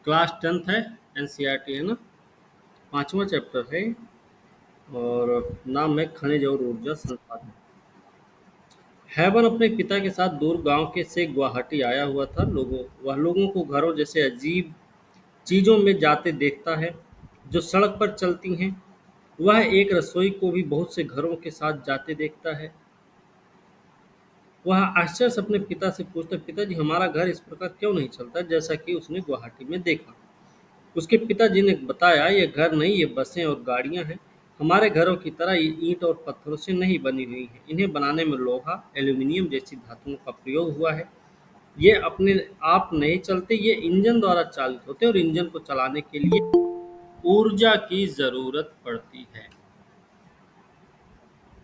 Class 10th है। NCERT है ना। पांचवा चैप्टर है और नाम है खनिज और ऊर्जा संसाधन। हैवन अपने पिता के साथ दूर गांव के से गुवाहाटी आया हुआ था। लोगों को घरों जैसे अजीब चीजों में जाते देखता है जो सड़क पर चलती हैं। वह एक रसोई को भी बहुत से घरों के साथ जाते देखता है। वह आश्चर्य से अपने पिता से पूछता, पिताजी हमारा घर इस प्रकार क्यों नहीं चलता जैसा कि उसने गुवाहाटी में देखा। उसके पिताजी ने बताया, ये घर नहीं, ये बसें और गाड़ियां हैं। हमारे घरों की तरह ये ईंट और पत्थरों से नहीं बनी हुई हैं। इन्हें बनाने में लोहा, एल्यूमीनियम जैसी धातुओं का प्रयोग हुआ है। ये अपने आप नहीं चलते, ये इंजन द्वारा चालित होते हैं और इंजन को चलाने के लिए ऊर्जा की जरूरत पड़ती है।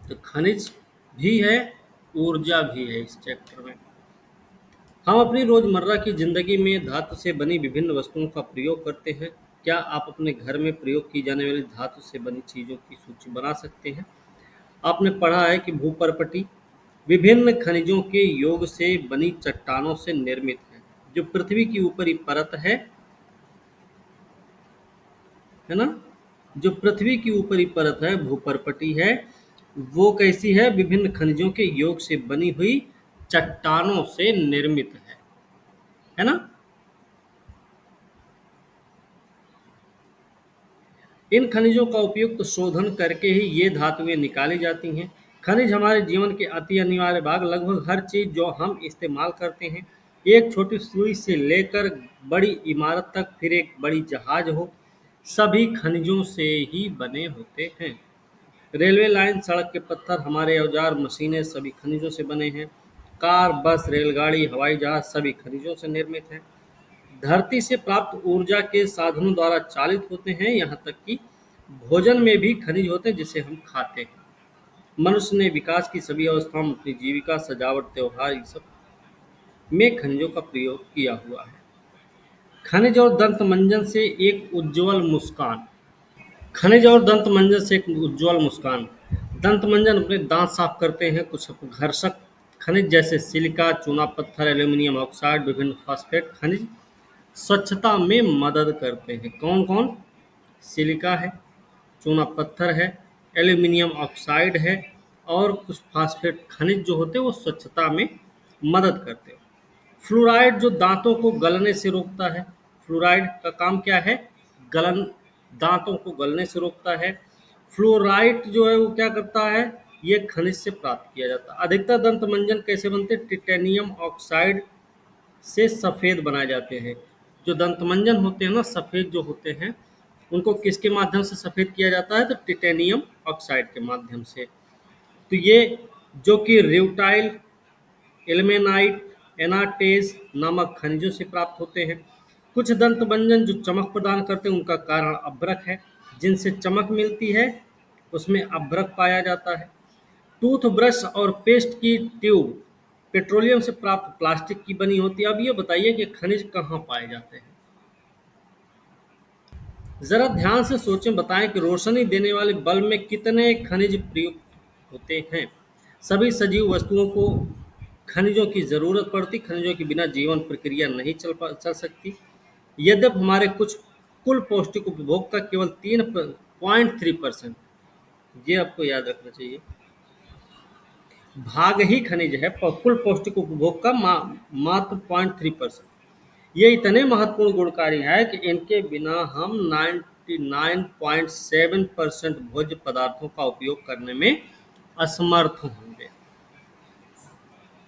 तो खनिज भी है, ऊर्जा भी है इस चैप्टर में। हम अपनी रोजमर्रा की जिंदगी में धातु से बनी विभिन्न वस्तुओं का प्रयोग करते हैं। क्या आप अपने घर में प्रयोग की जाने वाली धातु से बनी चीजों की सूची बना सकते हैं? आपने पढ़ा है कि भूपर्पटी विभिन्न खनिजों के योग से बनी चट्टानों से निर्मित है। जो पृथ्वी की ऊपरी परत है ना, जो पृथ्वी की ऊपरी परत है भूपर्पटी है। वो कैसी है? विभिन्न खनिजों के योग से बनी हुई चट्टानों से निर्मित है ना। इन खनिजों का उपयुक्त शोधन करके ही ये धातुएं निकाली जाती हैं। खनिज हमारे जीवन के अति अनिवार्य भाग। लगभग हर चीज जो हम इस्तेमाल करते हैं, एक छोटी सुई से लेकर बड़ी इमारत तक, फिर एक बड़ी जहाज हो, सभी खनिजों से ही बने होते हैं। रेलवे लाइन, सड़क के पत्थर, हमारे औजार, मशीनें सभी खनिजों से बने हैं। कार, बस, रेलगाड़ी, हवाई जहाज सभी खनिजों से निर्मित हैं। धरती से प्राप्त ऊर्जा के साधनों द्वारा चालित होते हैं। यहाँ तक कि भोजन में भी खनिज होते हैं जिसे हम खाते हैं। मनुष्य ने विकास की सभी अवस्थाओं में अपनी जीविका, सजावट, त्योहार, ये सब में खनिजों का प्रयोग किया हुआ है। खनिज और दंत मंजन से एक उज्जवल मुस्कान। खनिज और दंत मंजन से एक उज्जवल मुस्कान। दंत मंजन अपने दांत साफ करते हैं। कुछ घर्षक खनिज जैसे सिलिका, चूना पत्थर, एल्यूमिनियम ऑक्साइड, विभिन्न फॉस्फेट खनिज स्वच्छता में मदद करते हैं। कौन कौन? सिलिका है, चूना पत्थर है, एल्यूमिनियम ऑक्साइड है और कुछ फास्फेट खनिज जो होते हैं वो स्वच्छता में मदद करते हैं। फ्लोराइड जो दांतों को गलने से रोकता है। फ्लोराइड का काम क्या है? गलन, दांतों को गलने से रोकता है। फ्लोराइड जो है वो क्या करता है? ये खनिज से प्राप्त किया जाता है। अधिकतर दंत मंजन कैसे बनते हैं? टिटेनियम ऑक्साइड से सफ़ेद बनाए जाते हैं। जो दंतमंजन होते हैं ना, सफ़ेद जो होते हैं, उनको किसके माध्यम से सफ़ेद किया जाता है? तो टिटेनियम ऑक्साइड के माध्यम से। तो ये जो कि रेउटाइल, इल्मेनाइट, एनाटेज नामक खनिजों से प्राप्त होते हैं। कुछ दंतमंजन जो चमक प्रदान करते हैं उनका कारण अभ्रक है। जिनसे चमक मिलती है उसमें अभ्रक पाया जाता है। टूथब्रश और पेस्ट की ट्यूब पेट्रोलियम से प्राप्त प्लास्टिक की बनी होती है। अब ये बताइए कि खनिज कहाँ पाए जाते हैं? जरा ध्यान से सोचें, बताएं कि रोशनी देने वाले बल्ब में कितने खनिज प्रयुक्त होते हैं। सभी सजीव वस्तुओं को खनिजों की जरूरत पड़ती। खनिजों के बिना जीवन प्रक्रिया नहीं चल सकती। यद्यपि हमारे कुछ कुल पौष्टिक उपभोग का केवल 3.3%, ये आपको याद रखना चाहिए, भाग ही खनिज है। कुल पौष्टिक उपभोग का मात्र 0.3%। ये इतने महत्वपूर्ण गुणकारी है कि इनके बिना हम 99.7% भोज्य पदार्थों का उपयोग करने में असमर्थ होंगे।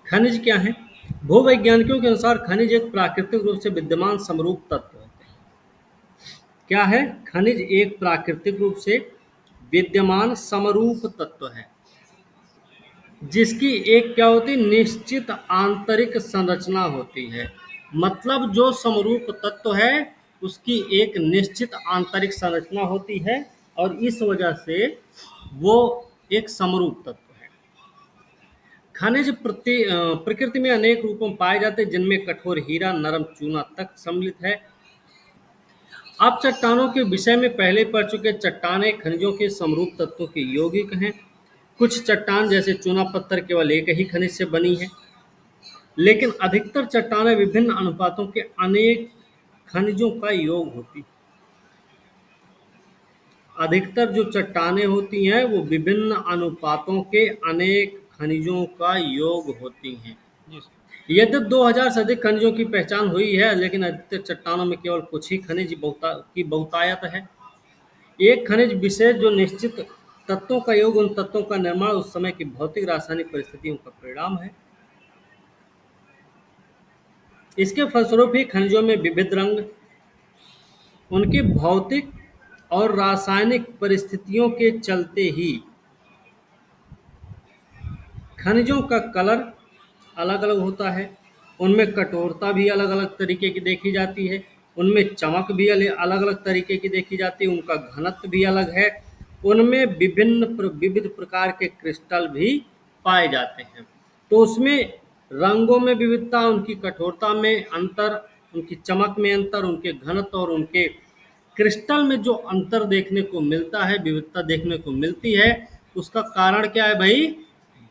खनिज क्या है? भूवैज्ञानिकों के अनुसार खनिज एक प्राकृतिक रूप से विद्यमान समरूप तत्व होते हैं। क्या है? खनिज एक प्राकृतिक रूप से विद्यमान समरूप तत्व है जिसकी एक क्या होती? निश्चित आंतरिक संरचना होती है। मतलब जो समरूप तत्व है उसकी एक निश्चित आंतरिक संरचना होती है और इस वजह से वो एक समरूप तत्व है। खनिज प्रकृति में अनेक रूपों में पाए जाते हैं जिनमें कठोर हीरा, नरम चूना तक सम्मिलित है। आप चट्टानों के विषय में पहले पढ़ चुके। चट्टानें खनिजों के समरूप तत्वों के यौगिक हैं। कुछ चट्टान जैसे चूना पत्थर केवल एक ही खनिज से बनी है, लेकिन अधिकतर चट्टानें विभिन्न अनुपातों के अनेक खनिजों का योग होती। अधिकतर जो चट्टानें होती हैं वो विभिन्न अनुपातों के अनेक खनिजों का योग होती हैं। यद्यपि 2000 से अधिक खनिजों की पहचान हुई है, लेकिन अधिकतर चट्टानों में केवल कुछ ही खनिज की बहुतायत है। एक खनिज विशेष जो निश्चित तत्वों का योग, उन तत्वों का निर्माण उस समय की भौतिक रासायनिक परिस्थितियों का परिणाम है। इसके फलस्वरूप ही खनिजों में विविध रंग उनकी भौतिक और रासायनिक परिस्थितियों के चलते ही खनिजों का कलर अलग-अलग होता है, उनमें कठोरता भी अलग-अलग तरीके की देखी जाती है, उनमें चमक भी अलग-अलग तरीके की देखी जाती है, उनका घनत्व भी अलग है, उनमें विविध प्रकार के क्रिस्टल भी पाए जाते हैं। तो उसमें रंगों में विविधता, उनकी कठोरता में अंतर, उनकी चमक में अंतर, उनके घनत्व और उनके क्रिस्टल में जो अंतर देखने को मिलता है, विविधता देखने को मिलती है, उसका कारण क्या है भाई?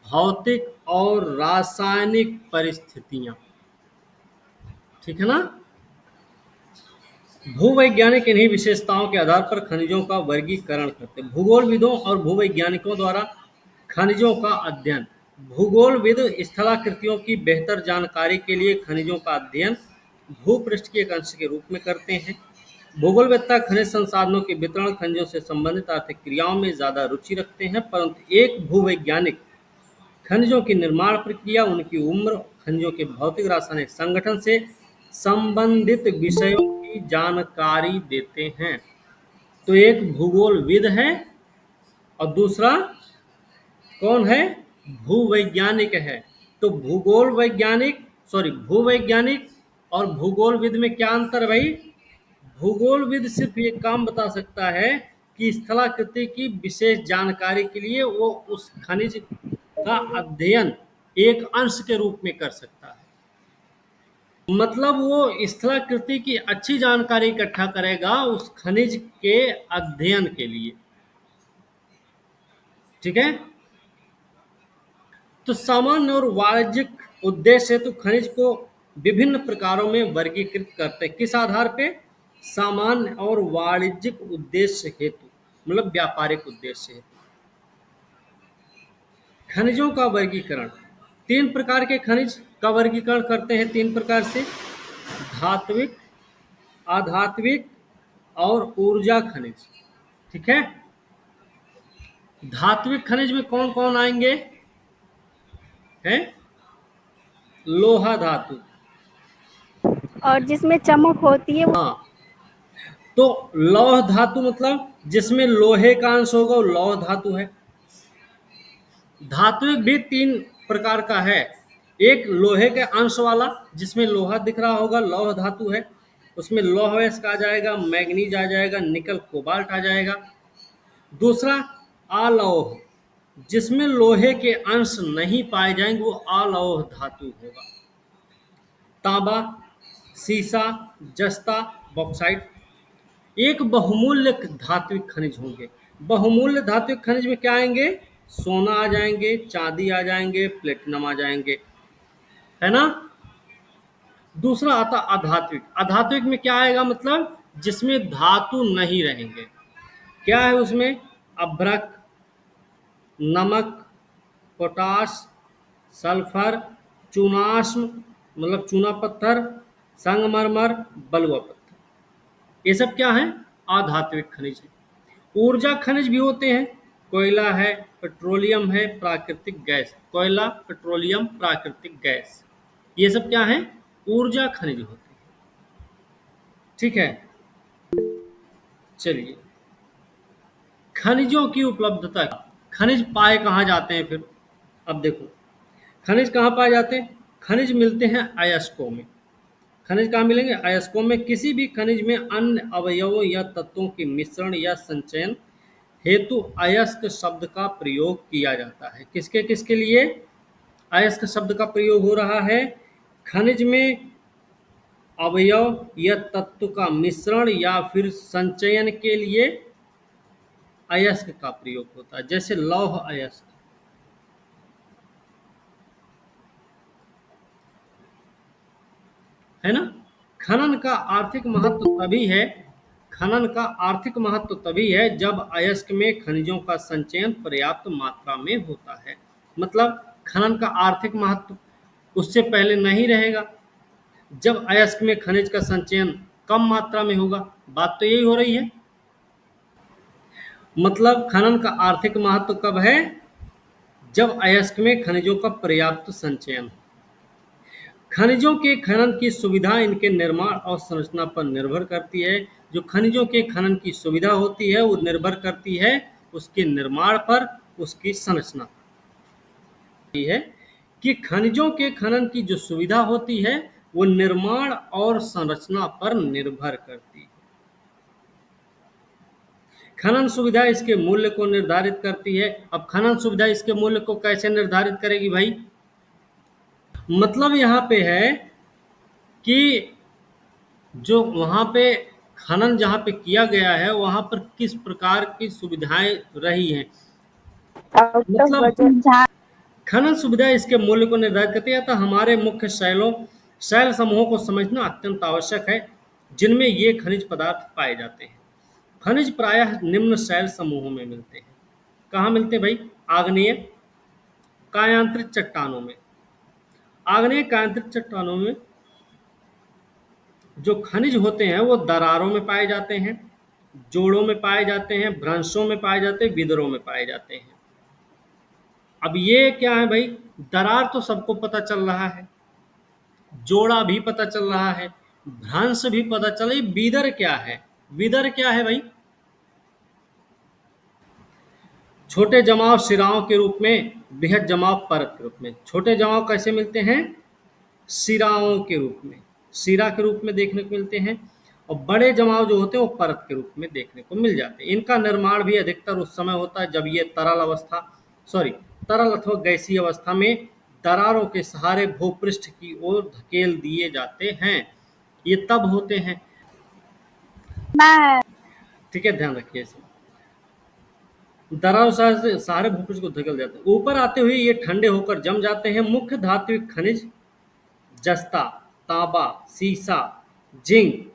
भौतिक और रासायनिक परिस्थितियां। ठीक है ना? भूवैज्ञानिक इन्हीं विशेषताओं के आधार पर खनिजों का वर्गीकरण करते हैं। भूगोलविदों और भूवैज्ञानिकों द्वारा खनिजों का अध्ययन। भूगोलविद स्थलाकृतियों की बेहतर जानकारी के लिए खनिजों का अध्ययन भूपृष्ठ के एक अंश के रूप में करते हैं। भूगोलवेत्ता खनिज संसाधनों के वितरण, खनिजों से संबंधित आर्थिक क्रियाओं में ज़्यादा रुचि रखते हैं, परंतु एक भूवैज्ञानिक खनिजों की निर्माण प्रक्रिया, उनकी उम्र, खनिजों के भौतिक रासायनिक संगठन से संबंधित विषयों की जानकारी देते हैं। तो एक भूगोलविद है और दूसरा कौन है? भूवैज्ञानिक है। तो भूवैज्ञानिक और भूगोलविद में क्या अंतर है भाई? भूगोलविद सिर्फ ये काम बता सकता है कि स्थलाकृति की विशेष जानकारी के लिए वो उस खनिज का अध्ययन एक अंश के रूप में कर सकता है। मतलब वो स्थलाकृति की अच्छी जानकारी इकट्ठा करेगा उस खनिज के अध्ययन के लिए। ठीक है? तो सामान्य और वाणिज्यिक उद्देश्य हेतु खनिज को विभिन्न प्रकारों में वर्गीकृत करते हैं। किस आधार पे? सामान्य और वाणिज्यिक उद्देश्य हेतु, मतलब व्यापारिक उद्देश्य हेतु। खनिजों का वर्गीकरण। तीन प्रकार के खनिज का वर्गीकरण करते हैं, तीन प्रकार से: धात्विक, अधात्विक और ऊर्जा खनिज। ठीक है? धात्विक खनिज में कौन कौन आएंगे? हैं? लोहा धातु। और जिसमें चमक होती है हाँ, तो लौह धातु मतलब जिसमें लोहे का अंश होगा वो लौह धातु है। धात्विक भी तीन प्रकार का है। एक लोहे के अंश वाला जिसमें लोहा दिख रहा होगा, लौह धातु है, उसमें लौह अयस्क आ जाएगा, मैग्नीज आ जाएगा, निकल कोबाल्ट आ जाएगा। दूसरा अलौह, जिसमें लोहे के अंश नहीं पाए जाएंगे, वो अलौह धातु होगा। तांबा, सीसा, जस्ता, बॉक्साइट। एक बहुमूल्य धात्विक खनिज होंगे। बहुमूल्य धात्विक खनिज में क्या आएंगे? सोना आ जाएंगे, चांदी आ जाएंगे, प्लेटिनम आ जाएंगे, है ना? दूसरा आता अधात्विक। अधात्विक में क्या आएगा? मतलब जिसमें धातु नहीं रहेंगे। क्या है उसमें? अभ्रक, नमक, पोटाश, सल्फर, चूनाश्म मतलब चूना पत्थर, संगमरमर, बलुआ पत्थर। ये सब क्या है? अधात्विक खनिज है। ऊर्जा खनिज भी होते हैं। कोयला है, पेट्रोलियम है, प्राकृतिक गैस। कोयला, पेट्रोलियम, प्राकृतिक गैस, ये सब क्या है? ऊर्जा खनिज होते हैं। ठीक है? चलिए, खनिजों की उपलब्धता। खनिज पाए कहाँ जाते हैं फिर? अब देखो, खनिज कहाँ पाए जाते हैं? खनिज मिलते हैं अयस्कों में। खनिज कहाँ मिलेंगे? अयस्कों में। किसी भी खनिज में अन्य अवयवों या तत्वों के मिश्रण या संचयन हेतु अयस्क शब्द का प्रयोग किया जाता है। किसके किसके लिए अयस्क शब्द का प्रयोग हो रहा है? खनिज में अवयव या तत्व का मिश्रण या फिर संचयन के लिए अयस्क का प्रयोग होता है, जैसे लौह अयस्क, है ना? खनन का आर्थिक महत्व तभी है खनन का आर्थिक महत्व तभी है जब अयस्क में खनिजों का संचयन पर्याप्त मात्रा में होता है। मतलब खनन का आर्थिक महत्व उससे पहले नहीं रहेगा जब अयस्क में खनिज का संचयन कम मात्रा में होगा। बात तो यही हो रही है। मतलब खनन का आर्थिक महत्व कब है? जब अयस्क में खनिजों का पर्याप्त संचयन। खनिजों के खनन की सुविधा इनके निर्माण और संरचना पर निर्भर करती है। जो खनिजों के खनन की सुविधा होती है वो निर्भर करती है उसके निर्माण पर, उसकी संरचना है कि खनिजों के खनन की जो सुविधा होती है वो निर्माण और संरचना पर निर्भर करती है। खनन सुविधा इसके मूल्य को निर्धारित करती है। अब खनन सुविधा इसके मूल्य को कैसे निर्धारित करेगी भाई? मतलब यहाँ पे है कि जो वहाँ पे खनन जहाँ पे किया गया है वहाँ पर किस प्रकार की सुविधाएं रही हैं। आउट ऑफ मतलब बजट। खनन सुविधा इसके मूल्य को निर्धारित करती है। तो हमारे मुख्य शैल समूहों को समझना अत्यंत आवश्यक है जिनमें ये खनिज पदार्थ पाए जाते हैं। खनिज प्रायः निम्न शैल समूहों में मिलते हैं। कहाँ मिलते हैं भाई? आग्नेय कायांतरित चट्टानों में। आग्नेय कायांतरित चट्टानों में जो खनिज होते हैं वो दरारों में पाए जाते हैं, जोड़ों में पाए जाते हैं, भ्रंशों में पाए जाते हैं, विदरों में पाए जाते हैं। अब ये क्या है भाई? दरार तो सबको पता चल रहा है, जोड़ा भी पता चल रहा है, भ्रंश भी पता चल रही। विदर क्या है? विदर क्या है भाई? छोटे जमाव सिराओं के रूप में, बृहद जमाव परत के रूप में। छोटे जमाव कैसे मिलते हैं? सिराओं के रूप में, सिरा के रूप में देखने को मिलते हैं। और बड़े जमाव जो होते हैं वो परत के रूप में देखने को मिल जाते हैं। इनका निर्माण भी अधिकतर उस समय होता है जब ये तरल अथवा गैसीय अवस्था में दरारों के सहारे भूपृष्ठ की ओर धकेल दिए जाते हैं। ये तब होते हैं। मैं ठीक है, ध्यान रखिए इसे। दरार से सहारे भूपृष्ठ को धकेल जाते हैं। ऊपर आते हुए ये ठंडे होकर जम जाते हैं। मुख्य धात्विक खनिज जस्ता, तांबा, सीसा, जिंक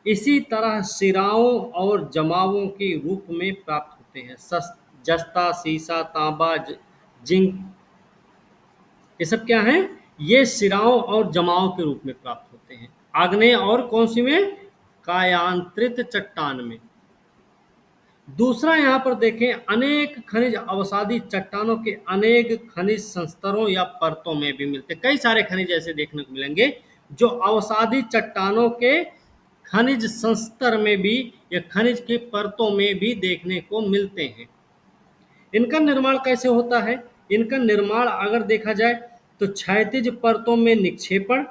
इसी तरह सिराओं और जमावों के रूप में प्राप्त होते हैं। जस्ता, सीसा, तांबा, जिंक ये सब क्या है? ये सिराओं और जमावों के रूप में प्राप्त होते हैं। आग्नेय और कौन सी में? कायांतरित चट्टान में। दूसरा यहाँ पर देखें, अनेक खनिज अवसादी चट्टानों के अनेक खनिज संस्तरों या परतों में भी मिलते हैं। कई सारे खनिज ऐसे देखने को मिलेंगे जो अवसादी चट्टानों के खनिज संस्तर में भी या खनिज की परतों में भी देखने को मिलते हैं। इनका निर्माण कैसे होता है? इनका निर्माण अगर देखा जाए तो क्षैतिज परतों में निक्षेपण,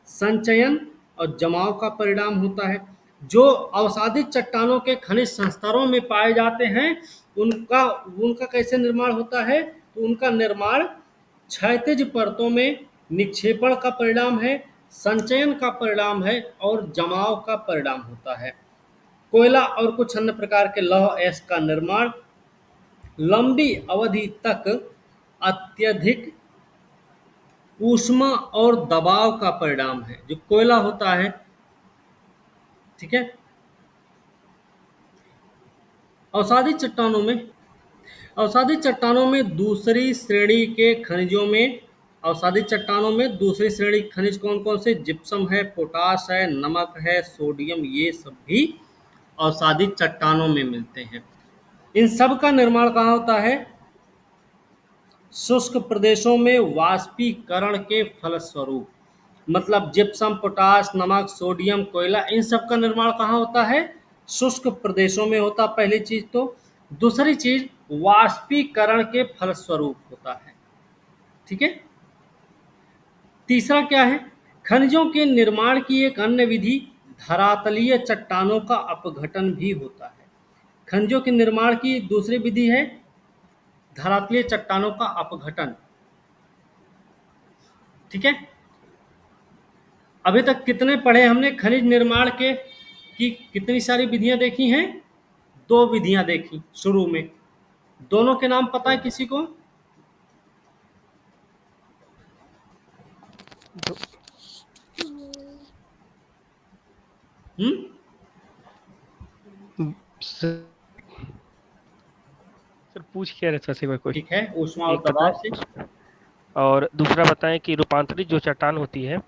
संचयन और जमाव का परिणाम होता है। जो अवसादित चट्टानों के खनिज संस्तरों में पाए जाते हैं उनका उनका कैसे निर्माण होता है? तो उनका निर्माण क्षैतिज परतों में निक्षेपण का परिणाम है, संचयन का परिणाम है और जमाव का परिणाम होता है। कोयला और कुछ अन्य प्रकार के लौह अयस्क का निर्माण लंबी अवधि तक अत्यधिक ऊष्मा और दबाव का परिणाम है। जो कोयला होता है, ठीक है, अवसादी चट्टानों में अवसादी चट्टानों में दूसरी श्रेणी के खनिजों में अवसादी चट्टानों में दूसरी श्रेणी के खनिज कौन कौन से? जिप्सम है, पोटाश है, नमक है, सोडियम, ये सब भी अवसादी चट्टानों में मिलते हैं। इन सब का निर्माण कहाँ होता है? शुष्क प्रदेशों में वाष्पीकरण के फलस्वरूप। मतलब जिप्सम, पोटाश, नमक, सोडियम, कोयला इन सब का निर्माण कहाँ होता है? शुष्क प्रदेशों में होता। पहली चीज तो। दूसरी चीज वाष्पीकरण के फलस्वरूप होता है। ठीक है। तीसरा क्या है? खनिजों के निर्माण की एक अन्य विधि धरातलीय चट्टानों का अपघटन भी होता है। खनिजों के निर्माण की दूसरी विधि है धरातलीय चट्टानों का अपघटन। ठीक है। अभी तक कितने पढ़े हमने खनिज निर्माण के की कितनी सारी विधियां देखी हैं? दो विधियां देखी शुरू में। दोनों के नाम पता है किसी को? हम्म। सर सर पूछ क्या रहे थे से कोई ठीक है, ऊष्मा और एक दबाव से। बताएं और दूसरा बताएं कि रूपांतरित जो चट्टान होती है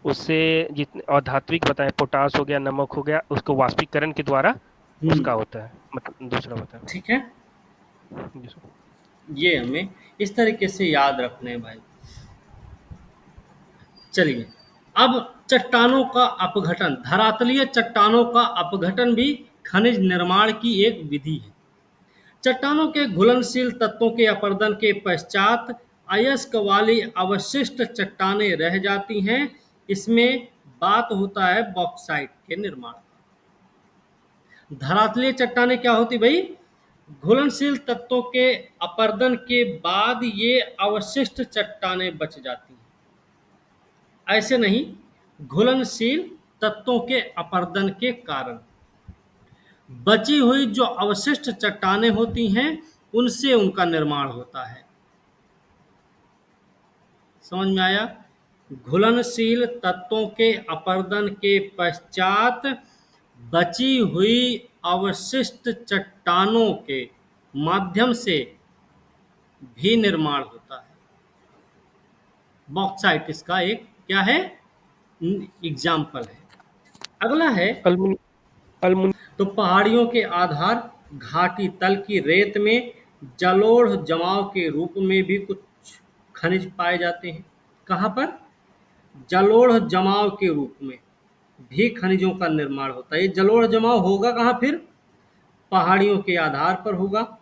उससे जितने और धात्विक बताएं पोटास हो गया नमक हो गया उसको वाष्पीकरण के द्वारा उसका हम्म। होता है मतलब दूसरा बताएं। ठीक है, जी सर। ये हमें इस तरीके से याद रखने हैं भाई। चलिए, अब चट्टानों का अपघटन, धरातलीय चट्टानों का अपघटन भी खनिज निर्माण की एक विधि है। चट्टानों के घुलनशील तत्वों के अपरदन के पश्चात अयस्क वाली अवशिष्ट चट्टानें रह जाती हैं। इसमें बात होता है बॉक्साइट के निर्माण का। धरातलीय चट्टानें क्या होती भाई? घुलनशील तत्वों के अपरदन के बाद ये अवशिष्ट चट्टानें बच जाती हैं। ऐसे नहीं, घुलनशील तत्वों के अपरदन के कारण बची हुई जो अवशिष्ट चट्टानें होती हैं उनसे उनका निर्माण होता है। समझ में आया? घुलनशील तत्वों के अपरदन के पश्चात बची हुई अवशिष्ट चट्टानों के माध्यम से भी निर्माण होता है। बॉक्साइट इसका एक क्या है? एग्जाम्पल है। अगला है, अल्मुनि अल्मुनि तो पहाड़ियों के आधार घाटी तल की रेत में जलोढ़ जमाव के रूप में भी कुछ खनिज पाए जाते हैं। कहाँ पर? जलोढ़ जमाव के रूप में भी खनिजों का निर्माण होता है। ये जलोढ़ जमाव होगा कहाँ फिर? पहाड़ियों के आधार पर होगा,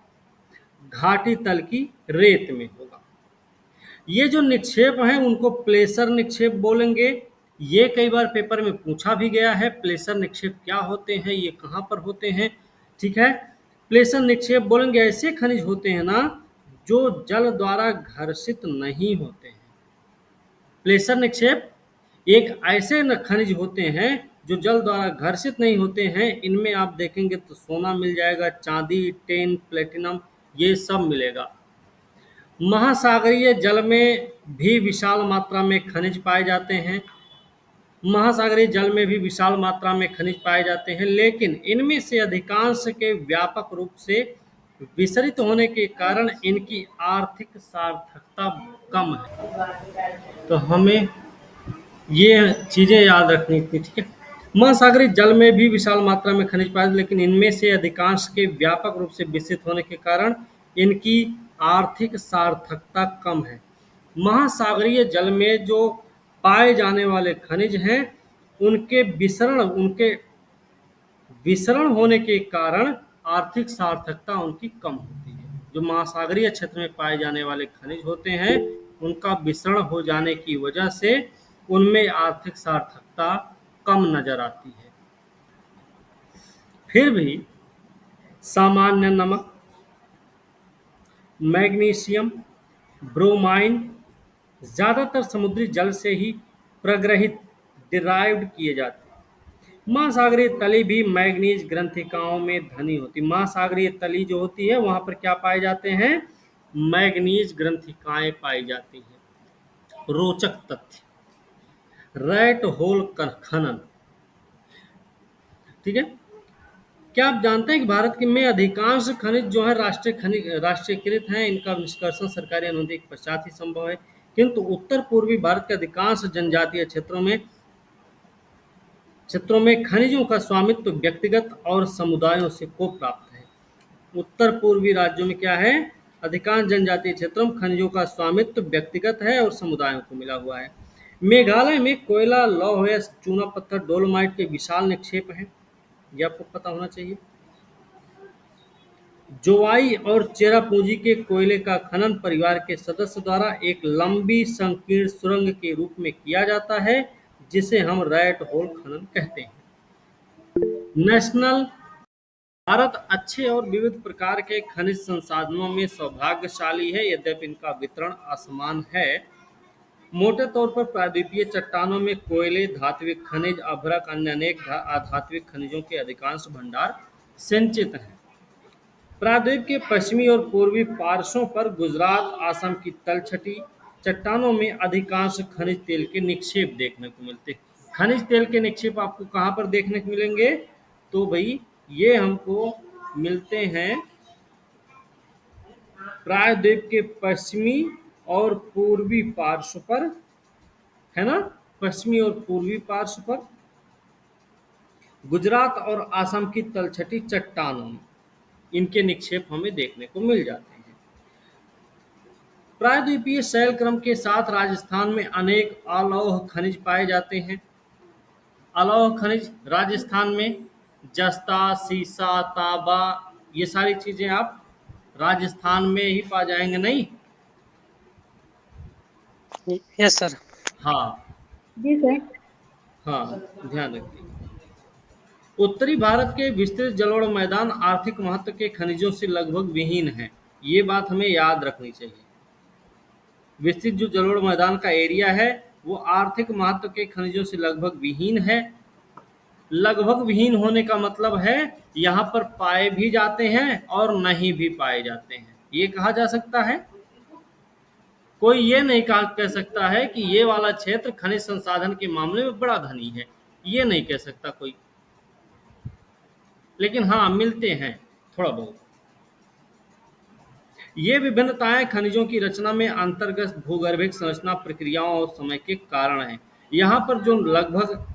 घाटी तल की रेत में होगा। ये जो निक्षेप हैं उनको प्लेसर निक्षेप बोलेंगे। ये कई बार पेपर में पूछा भी गया है, प्लेसर निक्षेप क्या होते हैं, ये कहाँ पर होते हैं। ठीक है, प्लेसर निक्षेप बोलेंगे ऐसे खनिज होते हैं ना जो जल द्वारा घर्षित नहीं होते हैं। प्लेसर निक्षेप एक ऐसे खनिज होते हैं जो जल द्वारा घर्षित नहीं होते हैं। इनमें आप देखेंगे तो सोना मिल जाएगा, चांदी, टेन, प्लेटिनम, ये सब मिलेगा। महासागरीय जल में भी विशाल मात्रा में खनिज पाए जाते हैं। महासागरीय जल में भी विशाल मात्रा में खनिज पाए जाते हैं, लेकिन इनमें से अधिकांश के व्यापक रूप से विसरित होने के कारण इनकी आर्थिक सार्थकता कम है। तो हमें ये चीज़ें याद रखनी थी। ठीक है, महासागरीय जल में भी विशाल मात्रा में खनिज पाए, लेकिन इनमें से अधिकांश के व्यापक रूप से विकसित होने के कारण इनकी आर्थिक सार्थकता कम है। महासागरीय जल में जो पाए जाने वाले खनिज हैं उनके विसरण होने के कारण आर्थिक सार्थकता उनकी कम होती है। जो महासागरीय क्षेत्र में पाए जाने वाले खनिज होते हैं उनका विसरण हो जाने की वजह से उनमें आर्थिक सार्थकता कम नजर आती है। फिर भी सामान्य नमक, मैग्नीशियम, ब्रोमाइन ज़्यादातर समुद्री जल से ही प्रग्रहित डिराइव्ड किए जाते हैं। महासागरीय तली भी मैग्नीज ग्रंथिकाओं में धनी होती है। महासागरीय तली जो होती है वहां पर क्या पाए जाते हैं? मैग्नीज ग्रंथिकाएं पाई जाती हैं। रोचक तथ्य, रैट होल खनन। ठीक है, क्या आप जानते हैं कि भारत के में अधिकांश खनिज जो है राष्ट्रीयकृत हैं? इनका निष्कर्षण सरकारी अनुमति के पश्चात ही संभव है। किंतु उत्तर पूर्वी भारत के अधिकांश जनजातीय क्षेत्रों में खनिजों का स्वामित्व व्यक्तिगत और समुदायों से को प्राप्त है। उत्तर पूर्वी राज्यों में क्या है? अधिकांश जनजातीय क्षेत्रों में खनिजों का स्वामित्व व्यक्तिगत है और समुदायों को मिला हुआ है। मेघालय में कोयला, लौह या चूना पत्थर, डोलोमाइट के विशाल निक्षेप हैं। ये आपको पता होना चाहिए। जोवाई और चेरापूंजी के कोयले का खनन परिवार के सदस्य द्वारा एक लंबी संकीर्ण सुरंग के रूप में किया जाता है, जिसे हम रैट होल खनन कहते हैं। नेशनल भारत अच्छे और विविध प्रकार के खनिज संसाधनों में सौभाग्यशाली है, यद्यपि इनका वितरण असमान है। मोटे तौर पर प्रायद्वीपीय चट्टानों में कोयले, धात्विक खनिज, अभ्रक, अन्य अनेक अधात्विक खनिजों के अधिकांश भंडार संचित हैं। प्रायद्वीप के पश्चिमी और पूर्वी पार्श्वों पर गुजरात, असम की तलछटी चट्टानों में अधिकांश खनिज तेल के निक्षेप देखने को मिलते हैं। खनिज तेल के निक्षेप आपको कहाँ पर देखने को मिलेंगे? तो भाई ये हमको मिलते हैं प्रायद्वीप के पश्चिमी और पूर्वी पार्श्व पर, है ना? पश्चिमी और पूर्वी पार्श्व पर, गुजरात और असम की तलछटी चट्टानों में इनके निक्षेप हमें देखने को मिल जाते हैं। प्रायद्वीपीय शैल क्रम के साथ राजस्थान में अनेक अलौह खनिज पाए जाते हैं। अलौह खनिज राजस्थान में जस्ता, सीसा, तांबा, ये सारी चीजें आप राजस्थान में ही पा जाएंगे, नहीं? Yes sir. हाँ जी सर। हाँ, ध्यान रखिए। उत्तरी भारत के विस्तृत जलोढ़ मैदान आर्थिक महत्व के खनिजों से लगभग विहीन हैं। ये बात हमें याद रखनी चाहिए। विस्तृत जो जलोढ़ मैदान का एरिया है वो आर्थिक महत्व के खनिजों से लगभग विहीन है। लगभग विहीन होने का मतलब है यहाँ पर पाए भी जाते हैं और नहीं भी पाए जाते हैं, ये कहा जा सकता है। कोई ये नहीं कह सकता है कि ये वाला क्षेत्र खनिज संसाधन के मामले में बड़ा धनी है, ये नहीं कह सकता कोई। लेकिन हाँ, मिलते हैं थोड़ा बहुत। ये विभिन्नताएं खनिजों की रचना में अंतर्गत भूगर्भिक संरचना प्रक्रियाओं और समय के कारण हैं। यहाँ पर जो लगभग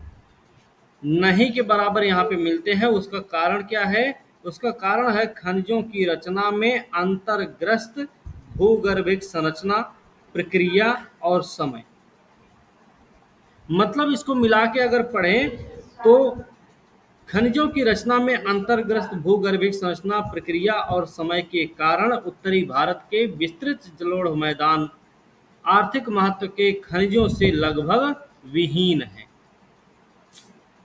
नहीं के बराबर यहाँ पे मिलते हैं, उसका कारण क्या है? उसका कारण है खनिजों की रचना में अंतर्ग्रस्त भूगर्भिक संरचना, प्रक्रिया और समय। मतलब इसको मिला के अगर पढ़ें तो खनिजों की रचना में अंतर्ग्रस्त भूगर्भिक संरचना, प्रक्रिया और समय के कारण उत्तरी भारत के विस्तृत जलोढ़ मैदान आर्थिक महत्व के खनिजों से लगभग विहीन है।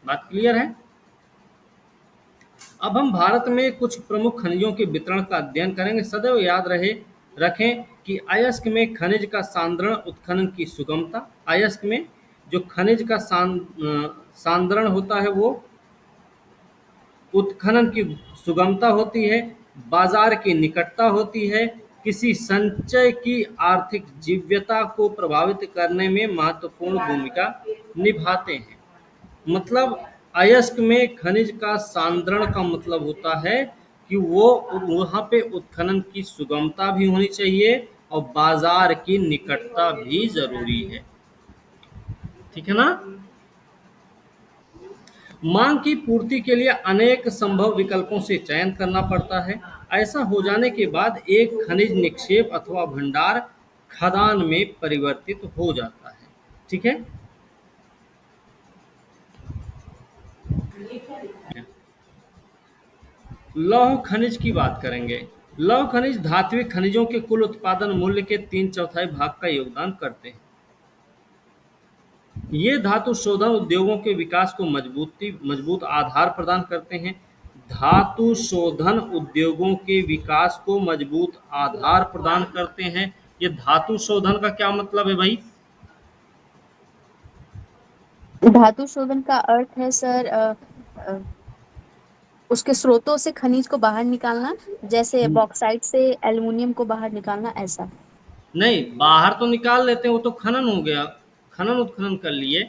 बात क्लियर है? अब हम भारत में कुछ प्रमुख खनिजों के वितरण का अध्ययन करेंगे। सदैव याद रखें कि अयस्क में खनिज का सांद्रण, उत्खनन की सुगमता। अयस्क में जो खनिज का सांद्रण होता है वो उत्खनन की सुगमता होती है, बाजार की निकटता होती है, किसी संचय की आर्थिक जीव्यता को प्रभावित करने में महत्वपूर्ण भूमिका निभाते हैं। मतलब अयस्क में खनिज का सांद्रण का मतलब होता है कि वो वहाँ पे उत्खनन की सुगमता भी होनी चाहिए और बाजार की निकटता भी जरूरी है। ठीक है ना? मांग की पूर्ति के लिए अनेक संभव विकल्पों से चयन करना पड़ता है। ऐसा हो जाने के बाद एक खनिज निक्षेप अथवा भंडार खदान में परिवर्तित हो जाता है। ठीक है? लौह खनिज की बात करेंगे। लौह खनिज धात्विक खनिजों के कुल उत्पादन मूल्य के 3/4 भाग का योगदान करते हैं। ये धातु शोधन उद्योगों के विकास को मजबूत आधार प्रदान करते हैं। धातु शोधन उद्योगों के विकास को मजबूत आधार प्रदान करते हैं। ये धातु शोधन का क्या मतलब है भाई? धातु शोधन का अर्थ है सर उसके स्रोतों से खनिज को बाहर निकालना, जैसे बॉक्साइट से एल्युमिनियम को बाहर निकालना, ऐसा। नहीं, बाहर तो निकाल लेते हैं, वो तो खनन हो गया, खनन उत्खनन कर लिए।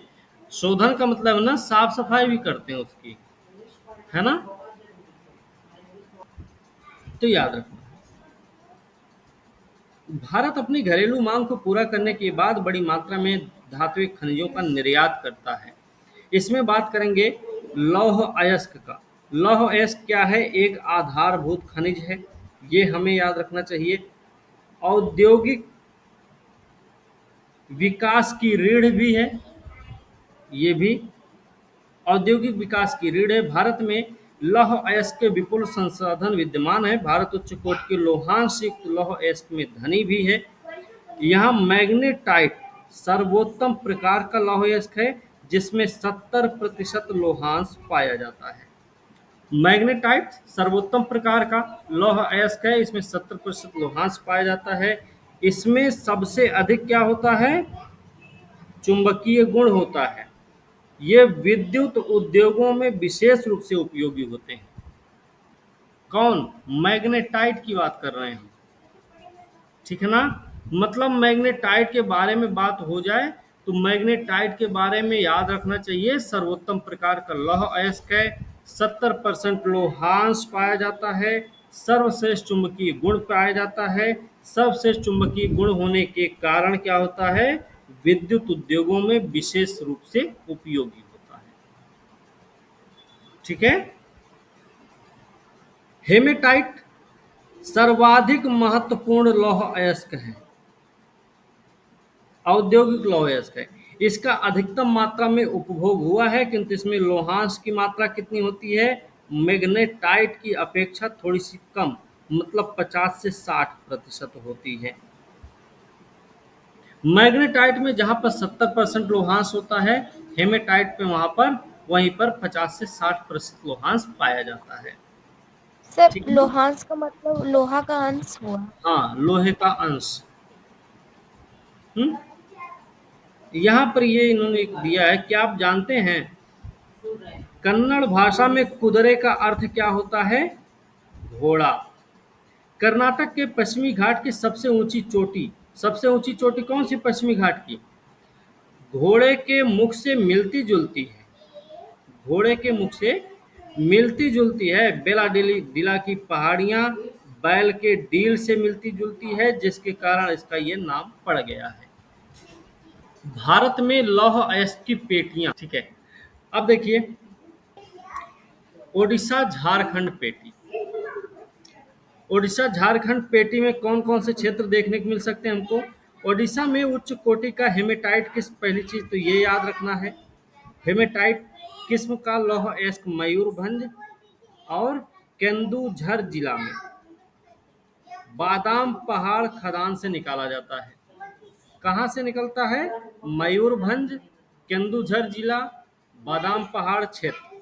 शोधन का मतलब है ना साफ सफाई भी करते हैं उसकी, है ना? तो याद रखना, भारत अपनी घरेलू मांग को पूरा करने के बाद बड़ी मात्रा में धात्विक खनिजों का निर्यात करता है। इसमें बात करेंगे लौह अयस्क का। लौह अयस्क क्या है? एक आधारभूत खनिज है, ये हमें याद रखना चाहिए। औद्योगिक विकास की रीढ़ भी है, ये भी औद्योगिक विकास की रीढ़ है। भारत में लौह अयस्क के विपुल संसाधन विद्यमान है। भारत उच्च कोटि के लोहांश युक्त लौह अयस्क में धनी भी है। यहाँ मैग्नेटाइट सर्वोत्तम प्रकार का लौह अयस्क है, जिसमें 70% लोहांश पाया जाता है। मैग्नेटाइट सर्वोत्तम प्रकार का लौह अयस्क है, इसमें 70% लोहांश पाया जाता है। इसमें सबसे अधिक क्या होता है? चुंबकीय गुण होता है। ये विद्युत उद्योगों में विशेष रूप से उपयोगी होते हैं। कौन? मैग्नेटाइट की बात कर रहे हैं, ठीक है ना? मतलब मैग्नेटाइट के बारे में बात हो जाए तो मैग्नेटाइट के बारे में याद रखना चाहिए, सर्वोत्तम प्रकार का लौह अयस्क है, 70% लोहांश पाया जाता है, सर्वश्रेष्ठ चुंबकीय गुण पाया जाता है। सर्वश्रेष्ठ चुंबकीय गुण होने के कारण क्या होता है, विद्युत उद्योगों में विशेष रूप से उपयोगी होता है। ठीक है। हेमेटाइट सर्वाधिक महत्वपूर्ण लौह अयस्क है, औद्योगिक लौह अयस्क है। इसका अधिकतम मात्रा में उपभोग हुआ है, किंतु इसमें लोहांश की मात्रा कितनी होती है, मैग्नेटाइट की अपेक्षा थोड़ी सी कम, मतलब 50 से 60% होती है। मैग्नेटाइट में जहां पर 70% लोहांश होता है, हेमेटाइट पे वहीं पर 50 से 60% लोहांश पाया जाता है। सर ठीक है। लोहांश का मतलब लोहा का अंश हुआ। हाँ, लोहे का अंश। हम्म यहाँ पर ये इन्होंने एक दिया है, क्या आप जानते हैं कन्नड़ भाषा में कुதிरे का अर्थ क्या होता है, घोड़ा। कर्नाटक के पश्चिमी घाट की सबसे ऊंची चोटी कौन सी पश्चिमी घाट की, घोड़े के मुख से मिलती जुलती है, घोड़े के मुख से मिलती जुलती है। बेलाडिला की पहाड़ियां बैल के डील से मिलती जुलती है, जिसके कारण इसका ये नाम पड़ गया है। भारत में लौह अयस्क की पेटियां, ठीक है। अब देखिए, ओडिशा झारखंड पेटी। ओडिशा झारखंड पेटी में कौन कौन से क्षेत्र देखने को मिल सकते हैं हमको, ओडिशा में उच्च कोटि का हेमेटाइट किस्म, पहली चीज तो ये याद रखना है। हेमेटाइट किस्म का लौह अयस्क मयूरभंज और केंदुझर जिला में बादाम पहाड़ खदान से निकाला जाता है। कहाँ से निकलता है, मयूरभंज, केंदुझर जिला, बादाम पहाड़ क्षेत्र।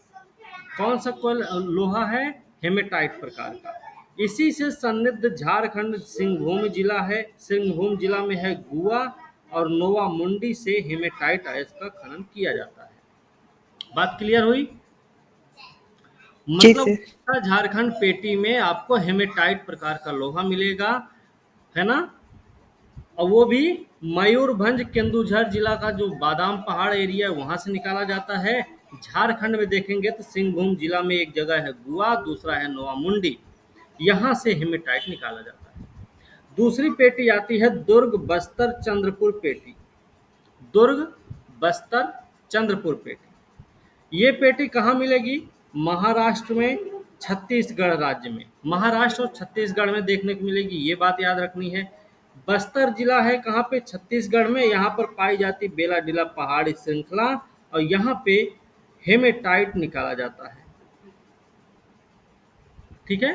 कौन सा लोहा है, हेमेटाइट प्रकार का। इसी से सन्निध झारखंड सिंहभूम जिला है, सिंहभूम जिला में है गुआ और नोवा मुंडी से हेमेटाइट अयस्क का खनन किया जाता है। बात क्लियर हुई। जी मतलब सर। उड़ीसा झारखंड पेटी में आपको हेमेटाइट प्रकार का लोहा मिलेगा, है ना। और वो भी मयूरभंज केंदुझर जिला का जो बादाम पहाड़ एरिया है वहां से निकाला जाता है। झारखंड में देखेंगे तो सिंहभूम जिला में एक जगह है गुआ, दूसरा है नोवामुंडी, यहाँ से हेमेटाइट निकाला जाता है। दूसरी पेटी आती है दुर्ग बस्तर चंद्रपुर पेटी। दुर्ग बस्तर चंद्रपुर पेटी, ये पेटी कहाँ मिलेगी, महाराष्ट्र में, छत्तीसगढ़ राज्य में। महाराष्ट्र और छत्तीसगढ़ में देखने को मिलेगी, ये बात याद रखनी है। बस्तर जिला है कहाँ पे, छत्तीसगढ़ में। यहाँ पर पाई जाती बेलाडिला पहाड़ी श्रृंखला और यहाँ पे हेमेटाइट निकाला जाता है। ठीक है।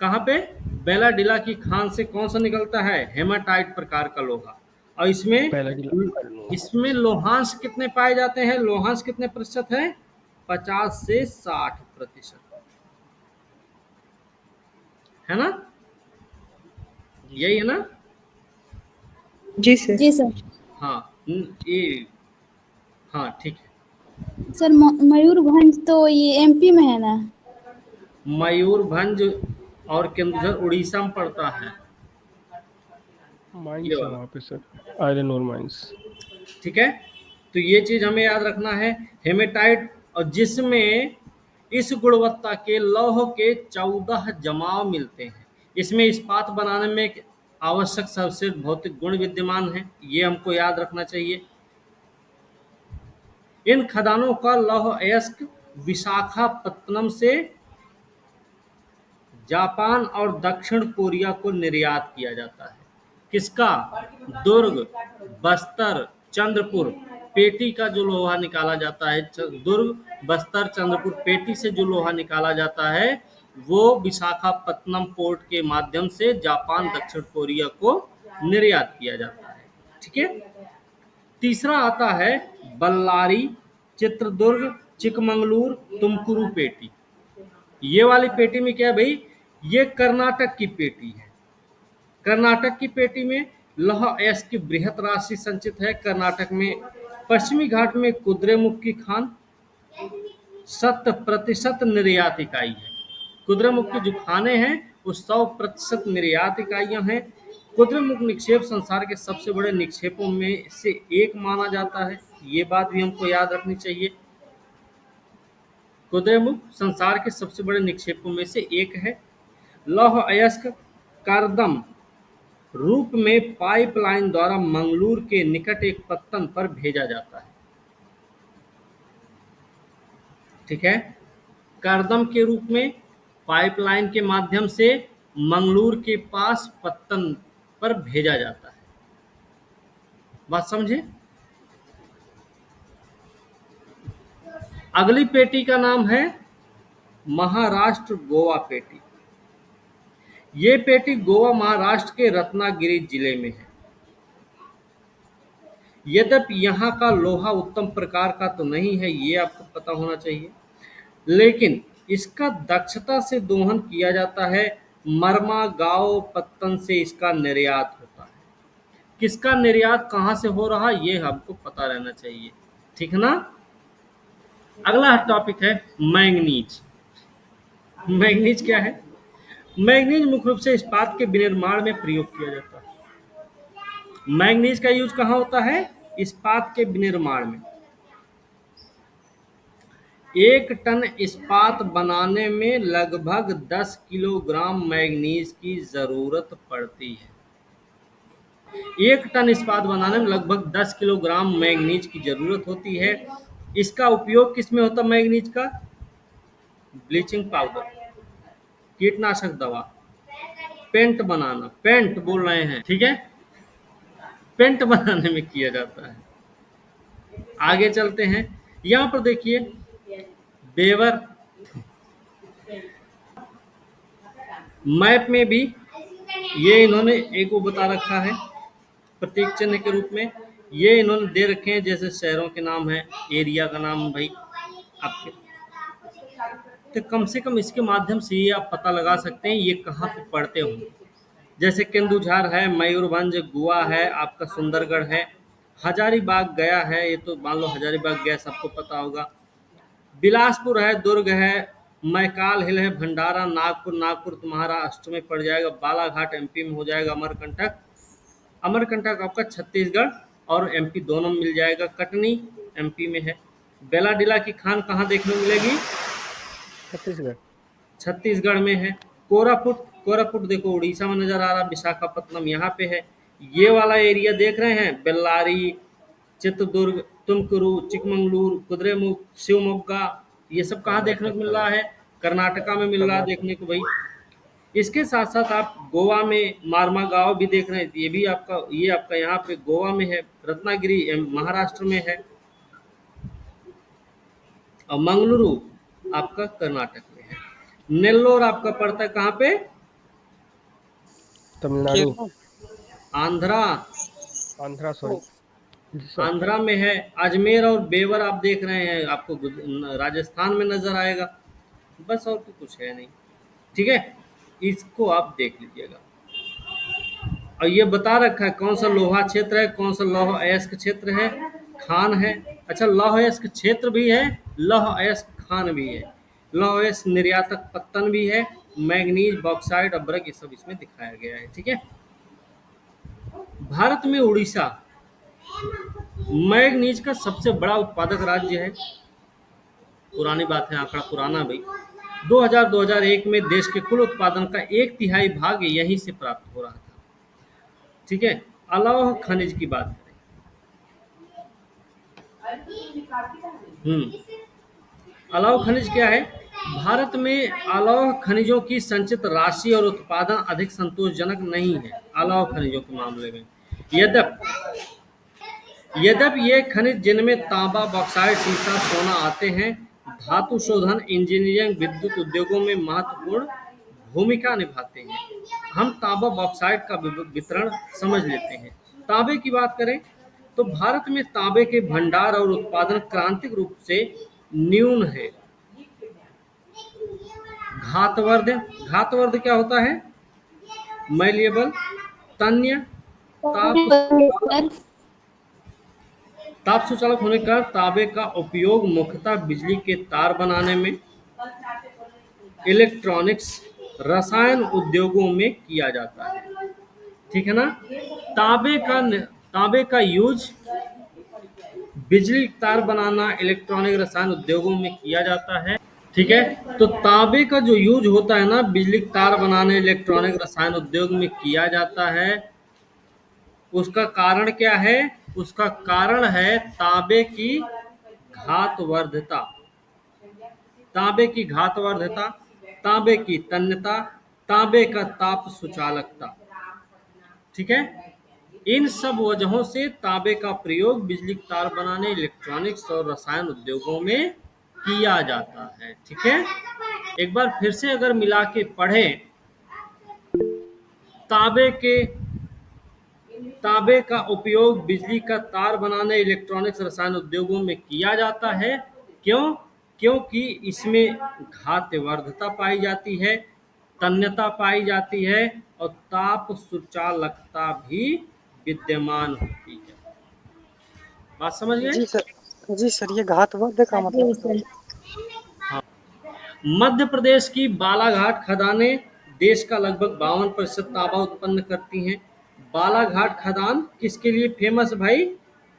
कहाँ पे, बेलाडिला की खान से कौन सा निकलता है, हेमेटाइट प्रकार का लोहा। और इसमें लोहांश कितने पाए जाते हैं, लोहांश कितने प्रतिशत है, 50 से 60%, है ना। यही है ना। जी सर। जी सर। हाँ, ये, हाँ ठीक है। सर मयूरभंज तो ये एमपी में है ना। मयूरभंज और केंदुझर उड़ीसा में पड़ता है, ये माइंस है वाला। वहाँ पे सर, आयरन और माइंस। ठीक है। तो ये चीज हमें याद रखना है, हेमेटाइट, और जिसमें इस गुणवत्ता के लौह के 14 जमाव मिलते हैं। इसमें इस्पात बनाने में आवश्यक सबसे भौतिक गुण विद्यमान है, ये हमको याद रखना चाहिए। इन खदानों का लौह अयस्क विशाखापत्तनम से जापान और दक्षिण कोरिया को निर्यात किया जाता है। किसका, दुर्ग बस्तर चंद्रपुर पेटी का जो लोहा निकाला जाता है, दुर्ग बस्तर चंद्रपुर पेटी से जो लोहा निकाला जाता है वो विशाखापत्तनम पोर्ट के माध्यम से जापान दक्षिण कोरिया को निर्यात किया जाता है। ठीक है। तीसरा आता है बल्लारी, चित्रदुर्ग, चिकमंगलूर, तुमकुरू पेटी। ये वाली पेटी में क्या है भाई, ये कर्नाटक की पेटी है। कर्नाटक की पेटी में लौह अयस्क की बृहत राशि संचित है। कर्नाटक में पश्चिमी घाट में कुद्रेमुख की खान 100% निर्यात इकाई है। कुद्रेमुख की जो खाने हैं वो 100% निर्यात इकाइयां हैं। कुद्रमुख निक्षेप संसार के सबसे बड़े निक्षेपों में से एक माना जाता है, ये बात भी हमको याद रखनी चाहिए। कुद्रमुख संसार के सबसे बड़े निक्षेपों में से एक है। लौह अयस्क करदम रूप में पाइपलाइन द्वारा मंगलूर के निकट एक पत्तन पर भेजा जाता है। ठीक है, करदम के रूप में पाइपलाइन के माध्यम से मंगलूर के पास पत्तन पर भेजा जाता है। बात समझे? अगली पेटी का नाम है महाराष्ट्र गोवा पेटी। ये पेटी गोवा महाराष्ट्र के रत्नागिरी जिले में है। यद्यपि यहाँ का लोहा उत्तम प्रकार का तो नहीं है, ये आपको पता होना चाहिए, लेकिन इसका दक्षता से दोहन किया जाता है। मरमा गांव पत्तन से इसका निर्यात होता है। किसका निर्यात कहाँ से हो रहा है ये हमको पता रहना चाहिए, ठीक है ना। अगला टॉपिक है मैंगनीज। मैंगनीज क्या है? मैंगनीज मुख्य रूप से इस्पात के विनिर्माण में प्रयोग किया जाता है। मैंगनीज का यूज कहाँ होता है? इस्पात के विनिर्माण में। 1 टन इस्पात बनाने में लगभग 10 किलोग्राम मैंगनीज की जरूरत पड़ती है। 1 टन इस्पात बनाने में लगभग 10 किलोग्राम मैंगनीज की जरूरत होती है। इसका उपयोग किसमें होता है? मैंगनीज का ब्लीचिंग पाउडर, कीटनाशक दवा, पेंट बनाना, पेंट बोल रहे हैं, ठीक है, पेंट बनाने में किया जाता है। आगे चलते हैं, यहाँ पर देखिए बेवर मैप में भी ये इन्होंने एक वो बता रखा है प्रतीक चिन्ह के रूप में। ये इन्होंने दे रखे हैं, जैसे शहरों के नाम है, एरिया का नाम भाई आपके, तो कम से कम इसके माध्यम से ये आप पता लगा सकते हैं ये कहाँ पे पड़ते होंगे। जैसे केंदुझार है, मयूरभंज गुआ है, आपका सुंदरगढ़ है, हजारीबाग गया है, ये तो मान लो हजारीबाग गया सबको पता होगा, बिलासपुर है, दुर्ग है, मैकाल हिल है, भंडारा, नागपुर, नागपुर तो महाराष्ट्र में पड़ जाएगा, बालाघाट एमपी में हो जाएगा, अमरकंटक, अमरकंटक आपका छत्तीसगढ़ और एमपी दोनों में मिल जाएगा, कटनी एमपी में है। बेलाडीला की खान कहाँ देखने को मिलेगी? छत्तीसगढ़, छत्तीसगढ़ में है। कोरापुट, कोरापुट देखो उड़ीसा में नजर आ रहा, विशाखापट्टनम यहाँ पे है। ये वाला एरिया देख रहे हैं, बेल्लारी, चित्रदुर्ग, तुमकुरू, चिकमंगलूर, कुद्रेमुख, शिवमोग्गा, ये सब कहाँ देखने को मिल रहा है? कर्नाटका में मिल रहा है देखने को भाई। इसके साथ साथ आप गोवा में मारमा गांव भी देख रहे हैं, ये आपका यहाँ पे गोवा में है, रत्नागिरी महाराष्ट्र में है, और मंगलुरु आपका कर्नाटक में है। नेल्लोर आपका पड़ता है कहाँ पे? तमिलनाडु, आंध्रा, आंध्रा, सॉरी, आंध्रा में है। अजमेर और बेवर आप देख रहे हैं, आपको राजस्थान में नजर आएगा। बस और तो कुछ है नहीं, ठीक है, इसको आप देख लीजिएगा। और ये बता रखा है कौन सा लोहा क्षेत्र है, कौन सा लौह अयस्क क्षेत्र है, खान है। अच्छा, लौह अयस्क क्षेत्र भी है, लौह अयस्क खान भी है, लौह अयस्क निर्यातक पत्तन भी है, मैंगनीज, बॉक्साइट, अभ्रक, ये सब इसमें दिखाया गया है, ठीक है। भारत में उड़ीसा मैंगनीज का सबसे बड़ा उत्पादक राज्य है। पुरानी बात है, आंकड़ा पुराना भाई। 2000-2001 में देश के कुल उत्पादन का 1/3 भाग यहीं से प्राप्त हो रहा था, ठीक है। अलौह खनिज की बात करें, अलौह खनिज क्या है? भारत में अलौह खनिजों की संचित राशि और उत्पादन अधिक संतोषजनक नहीं है अलौह खनिजों के मामले में। यद्यपि ये खनिज जिनमें तांबा, बॉक्साइट, सीसा, सोना आते हैं, धातु शोधन, इंजीनियरिंग, विद्युत उद्योगों में महत्वपूर्ण भूमिका निभाते हैं। हम तांबा बॉक्साइट का वितरण समझ लेते हैं। तांबे की बात करें तो भारत में तांबे के भंडार और उत्पादन क्रांतिक रूप से न्यून है। घातवर्ध क्या होता है? मैलिएबल, तन्य, ताप सुचालक होने का तांबे का उपयोग मुख्यतः बिजली के तार बनाने में, इलेक्ट्रॉनिक्स, रसायन उद्योगों में किया जाता है। ठीक है ना। तांबे का यूज बिजली तार बनाना, इलेक्ट्रॉनिक रसायन उद्योगों में किया जाता है। ठीक है, तो तांबे का जो यूज होता है ना बिजली तार बनाने, इलेक्ट्रॉनिक रसायन उद्योग में किया जाता है, उसका कारण क्या है? उसका कारण है तांबे की घातवर्धता, तांबे की घातवर्धता, तांबे की तन्यता, तांबे का ताप सुचालकता। ठीक है, इन सब वजहों से तांबे का प्रयोग बिजली तार बनाने, इलेक्ट्रॉनिक्स और रसायन उद्योगों में किया जाता है। ठीक है, एक बार फिर से अगर मिला के पढ़ें, तांबे के तांबे का उपयोग बिजली का तार बनाने, इलेक्ट्रॉनिक्स रसायन उद्योगों में किया जाता है। क्यों? क्योंकि इसमें घातवर्धता पाई जाती है, तन्यता पाई जाती है और ताप सुचालकता भी विद्यमान होती है। बात समझ गए? जी सर, ये घातवर्ध का मतलब जी हाँ। मध्य प्रदेश की बालाघाट खदानें देश का लगभग 52% तांबा उत्पन्न करती हैं। बालाघाट खदान किसके लिए फेमस भाई?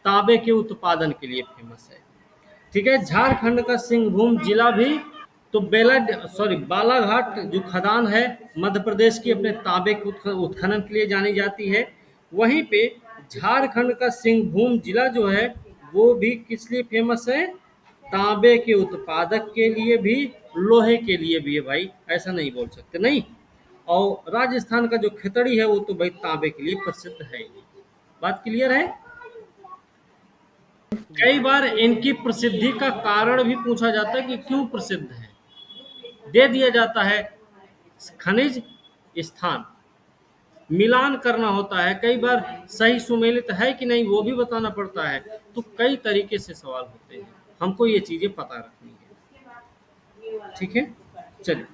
तांबे के उत्पादन के लिए फेमस है। ठीक है, झारखंड का सिंहभूम जिला भी तो बालाघाट जो खदान है मध्य प्रदेश की अपने तांबे के उत्खनन के लिए जानी जाती है। वहीं पे झारखंड का सिंहभूम जिला जो है वो भी किस लिए फेमस है? तांबे के उत्पादक के लिए भी, लोहे के लिए भी है भाई, ऐसा नहीं बोल सकते नहीं। और राजस्थान का जो खितड़ी है वो तो भाई तांबे के लिए प्रसिद्ध है ही। बात क्लियर है? कई बार इनकी प्रसिद्धि का कारण भी पूछा जाता है कि क्यों प्रसिद्ध है, दे दिया जाता है खनिज स्थान, मिलान करना होता है, कई बार सही सुमेलित है कि नहीं वो भी बताना पड़ता है। तो कई तरीके से सवाल होते हैं, हमको ये चीजें पता रखनी है। ठीक है, चलिए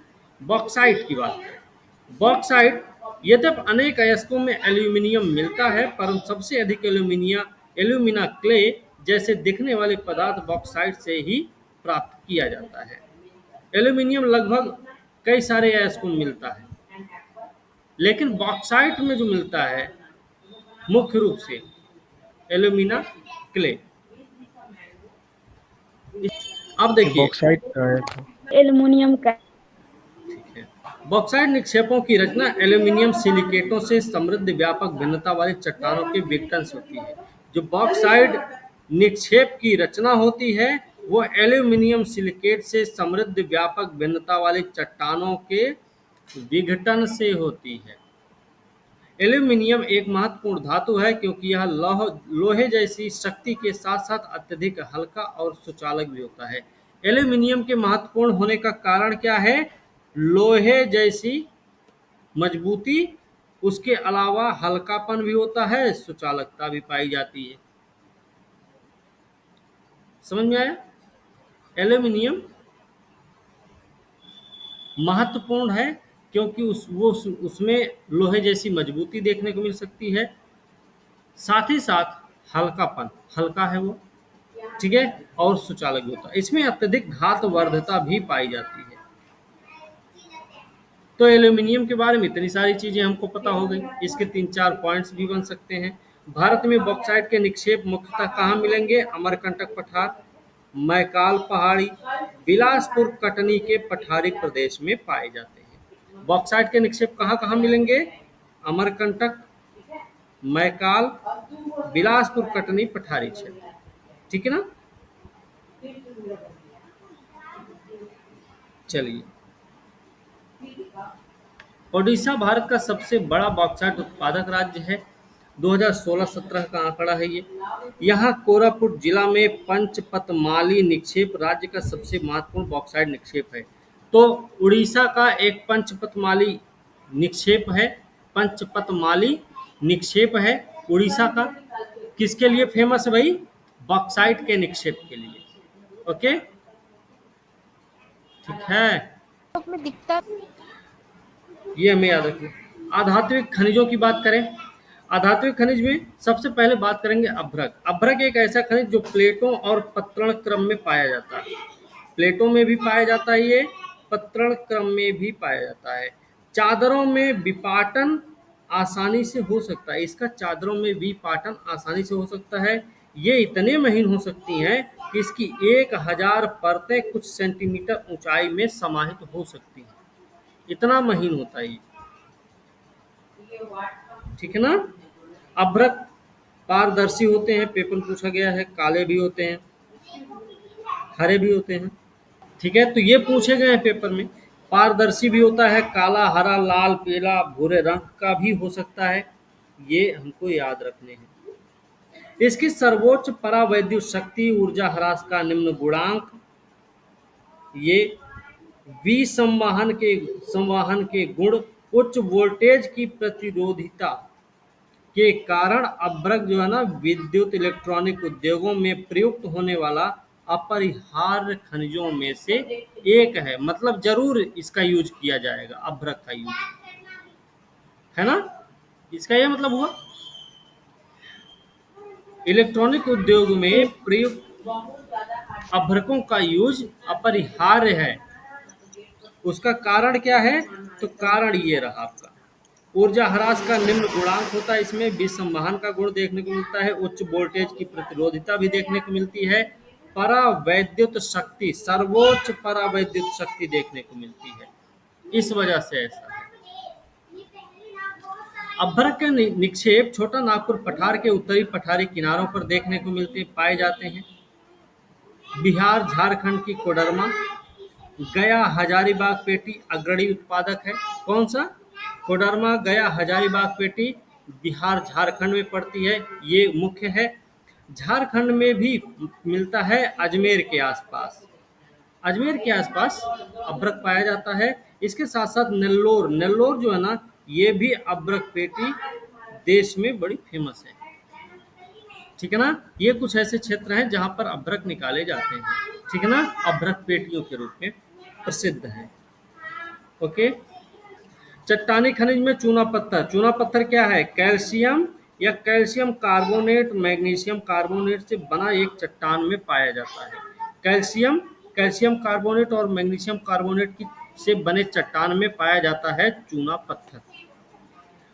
बॉक्साइट की बात करें। बॉक्साइट यद्यप अनेक अयस्कों में एल्यूमिनियम मिलता है, परंतु सबसे अधिक एल्यूमिना क्ले जैसे दिखने वाले पदार्थ बॉक्साइट से ही प्राप्त किया जाता है। एल्यूमिनियम लगभग कई सारे अयस्कों में मिलता है, लेकिन बॉक्साइट में जो मिलता है मुख्य रूप से एल्यूमिना क्ले। अब देखिए, बॉक्साइट का है तो एल्युमिनियम का ठीक है, बॉक्साइट निक्षेपों की रचना एल्यूमिनियम सिलिकेटों से समृद्ध व्यापक भिन्नता वाली चट्टानों के विघटन से होती है। जो बॉक्साइट निक्षेप की रचना होती है वो एल्यूमिनियम सिलिकेट से समृद्ध व्यापक भिन्नता वाली चट्टानों के विघटन से होती है। एल्यूमिनियम एक महत्वपूर्ण धातु है क्योंकि यह लोहे जैसी शक्ति के साथ साथ अत्यधिक हल्का और सुचालक भी होता है। एल्यूमिनियम के महत्वपूर्ण होने का कारण क्या है? लोहे जैसी मजबूती, उसके अलावा हल्कापन भी होता है, सुचालकता भी पाई जाती है। समझ में आया? एल्यूमिनियम महत्वपूर्ण है क्योंकि उसमें लोहे जैसी मजबूती देखने को मिल सकती है, साथ ही साथ हल्कापन, हल्का है वो, ठीक है, और सुचालक भी होता है। इसमें अत्यधिक घातवर्धता भी पाई जाती है। तो एल्यूमिनियम के बारे में इतनी सारी चीजें हमको पता हो गई, इसके 3-4 पॉइंट्स भी बन सकते हैं। भारत में बॉक्साइट के निक्षेप मुख्यतः कहाँ मिलेंगे? अमरकंटक पठार, मैकाल पहाड़ी, बिलासपुर कटनी के पठारी प्रदेश में पाए जाते हैं। बॉक्साइट के निक्षेप कहाँ कहाँ मिलेंगे? अमरकंटक, मैकाल, बिलासपुर कटनी पठारी क्षेत्र। ठीक है ना? चलिए, ओडिशा भारत का सबसे बड़ा बॉक्साइट उत्पादक राज्य है। 2016-17 का आंकड़ा है ये। यहाँ कोरापुट जिला में पंचपतमाली निक्षेप राज्य का सबसे महत्वपूर्ण बॉक्साइट निक्षेप है। तो उड़ीसा का एक पंचपतमाली निक्षेप है, पंचपतमाली निक्षेप है उड़ीसा का। किसके लिए फेमस है भाई? बॉक्साइट के निक्षेप के लिए। ओके, ठीक है, में दिखता ये हमें याद रखना। आधात्विक खनिजों की बात करें, आधात्विक खनिज में सबसे पहले बात करेंगे अभ्रक। अभ्रक एक ऐसा खनिज जो प्लेटों और पत्रण क्रम में पाया जाता है। प्लेटों में भी पाया जाता है, ये पत्रण क्रम में भी पाया जाता है। चादरों में विपाटन आसानी से हो सकता है, इसका चादरों में विपाटन आसानी से हो सकता है। ये इतने महीन हो सकती हैं कि इसकी 1000 परतें कुछ सेंटीमीटर ऊंचाई में समाहित हो सकती हैं। इतना महीन होता है ये, ठीक है ना। अभ्रक पारदर्शी होते हैं, पेपर में पूछा गया है, काले भी होते हैं, हरे भी होते हैं, ठीक है। तो ये पूछे गए हैं पेपर में, पारदर्शी भी होता है, काला, हरा, लाल, पीला, भूरे रंग का भी हो सकता है, ये हमको याद रखने हैं। इसकी सर्वोच्च परावैद्युत शक्ति, ऊर्जा ह्रास का निम्न गुणांक, ये संवाहन के गुण, उच्च वोल्टेज की प्रतिरोधिता के कारण अभ्रक जो है ना विद्युत इलेक्ट्रॉनिक उद्योगों में प्रयुक्त होने वाला अपरिहार्य खनिजों में से एक है। मतलब जरूर इसका यूज किया जाएगा, अभ्रक का यूज, है ना। इसका यह मतलब हुआ इलेक्ट्रॉनिक उद्योग में प्रयुक्त अभ्रकों का यूज अपरिहार्य है। उसका कारण क्या है, तो कारण ये रहा आपका, ऊर्जा ह्रास का निम्न गुणांक होता है, इसमें विसंवहन का गुण देखने को मिलता है, उच्च वोल्टेज की प्रतिरोधिता भी देखने को मिलती है, परावैद्युत शक्ति, सर्वोच्च परावैद्युत शक्ति देखने को मिलती है। इस वजह से ऐसा है। अभ्रक के निक्षेप छोटा नागपुर पठार के उत्तरी पठारी किनारों पर देखने को पाए जाते हैं। बिहार, झारखंड की कोडरमा, गया, हजारीबाग पेटी अग्रणी उत्पादक है। कौन सा? कोडरमा, गया, हजारीबाग पेटी बिहार झारखंड में पड़ती है, ये मुख्य है। झारखंड में भी मिलता है अजमेर के आसपास, अजमेर के आसपास अभ्रक पाया जाता है। इसके साथ साथ नेल्लोर, नेल्लोर जो है ना, ये भी अभ्रक पेटी देश में बड़ी फेमस है, ठीक है ना। ये कुछ ऐसे क्षेत्र हैं जहां पर अभ्रक निकाले जाते हैं, ठीक है ना, अभ्रक पेटियों के रूप में प्रसिद्ध है। ओके। चट्टानी खनिज में चूना पत्थर, चूना पत्थर क्या है, कैल्शियम या कैल्शियम कार्बोनेट मैग्नीशियम कार्बोनेट से बना एक चट्टान में पाया जाता है। कैल्शियम कैल्शियम कार्बोनेट और मैग्नीशियम कार्बोनेट की से बने चट्टान में पाया जाता है चूना पत्थर।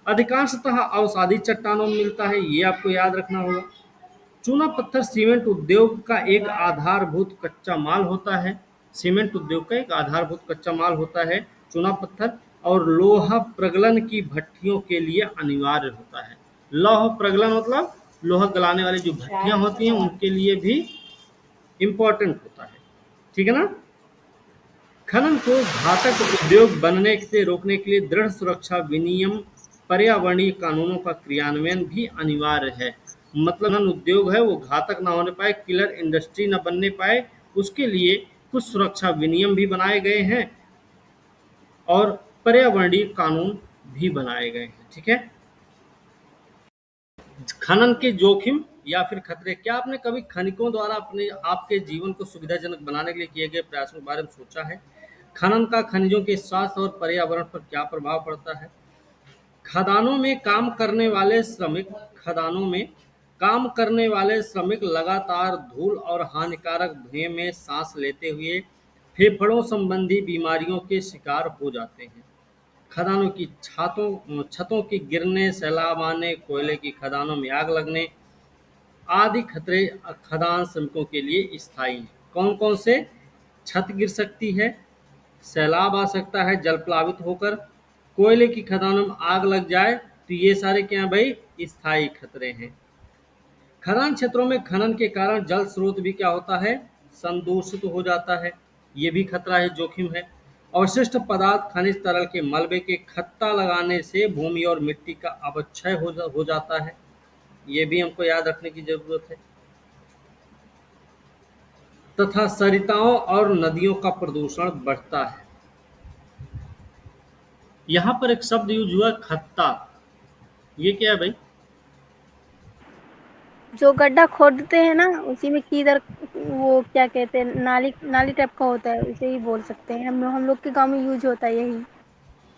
अधिकांशतः अवसादी चट्टानों में मिलता है, ये आपको याद रखना होगा। चूना पत्थर सीमेंट उद्योग का एक आधारभूत कच्चा माल होता है, सीमेंट उद्योग का एक आधारभूत कच्चा माल होता है चूना पत्थर, और लोहा प्रगलन की भट्टियों के लिए अनिवार्य होता है। लौह प्रगलन मतलब लोहा गलाने वाली जो भट्टियां होती हैं उनके लिए भी इम्पोर्टेंट होता है, ठीक है ना। खनन को घातक उद्योग बनने से रोकने के लिए दृढ़ सुरक्षा विनियम, पर्यावरणीय कानूनों का क्रियान्वयन भी अनिवार्य है। मतलब खनन उद्योग है वो घातक ना होने पाए, किलर इंडस्ट्री ना बनने पाए, उसके लिए कुछ सुरक्षा विनियम भी बनाए गए हैं और पर्यावरणीय कानून भी बनाए गए हैं, ठीक है। खनन के जोखिम या फिर खतरे, क्या आपने कभी खनिकों द्वारा अपने आपके जीवन को सुविधाजनक बनाने के लिए किए गए प्रयासों के बारे में सोचा है? खनन का खनिजों के स्वास्थ्य और पर्यावरण पर क्या प्रभाव पड़ता है? खदानों में काम करने वाले श्रमिक खदानों में काम करने वाले श्रमिक लगातार धूल और हानिकारक धुएं में सांस लेते हुए फेफड़ों संबंधी बीमारियों के शिकार हो जाते हैं। खदानों की छतों के गिरने, सैलाब आने, कोयले की खदानों में आग लगने आदि खतरे खदान श्रमिकों के लिए स्थायी हैं। कौन कौन से? छत गिर सकती है, सैलाब आ सकता है जल प्लावित होकर, कोयले की खदानों में आग लग जाए, तो ये सारे क्या हैं भाई? स्थायी खतरे हैं। खदान क्षेत्रों में खनन के कारण जल स्रोत भी क्या होता है? संदूषित हो जाता है, ये भी खतरा है, जोखिम है। अवशिष्ट पदार्थ खनिज तरल के मलबे के खत्ता लगाने से भूमि और मिट्टी का अपक्षय हो जाता है, ये भी हमको याद रखने की जरूरत है। तथा सरिताओं और नदियों का प्रदूषण बढ़ता है। यहाँ पर एक शब्द यूज हुआ, खत्ता, ये क्या है भाई? जो गड्ढा खोदते हैं ना, उसी में किधर वो क्या कहते हैं, नाली नाली टाइप का होता है, उसे ही बोल सकते हैं। हम लोग के गांव में यूज होता है यही।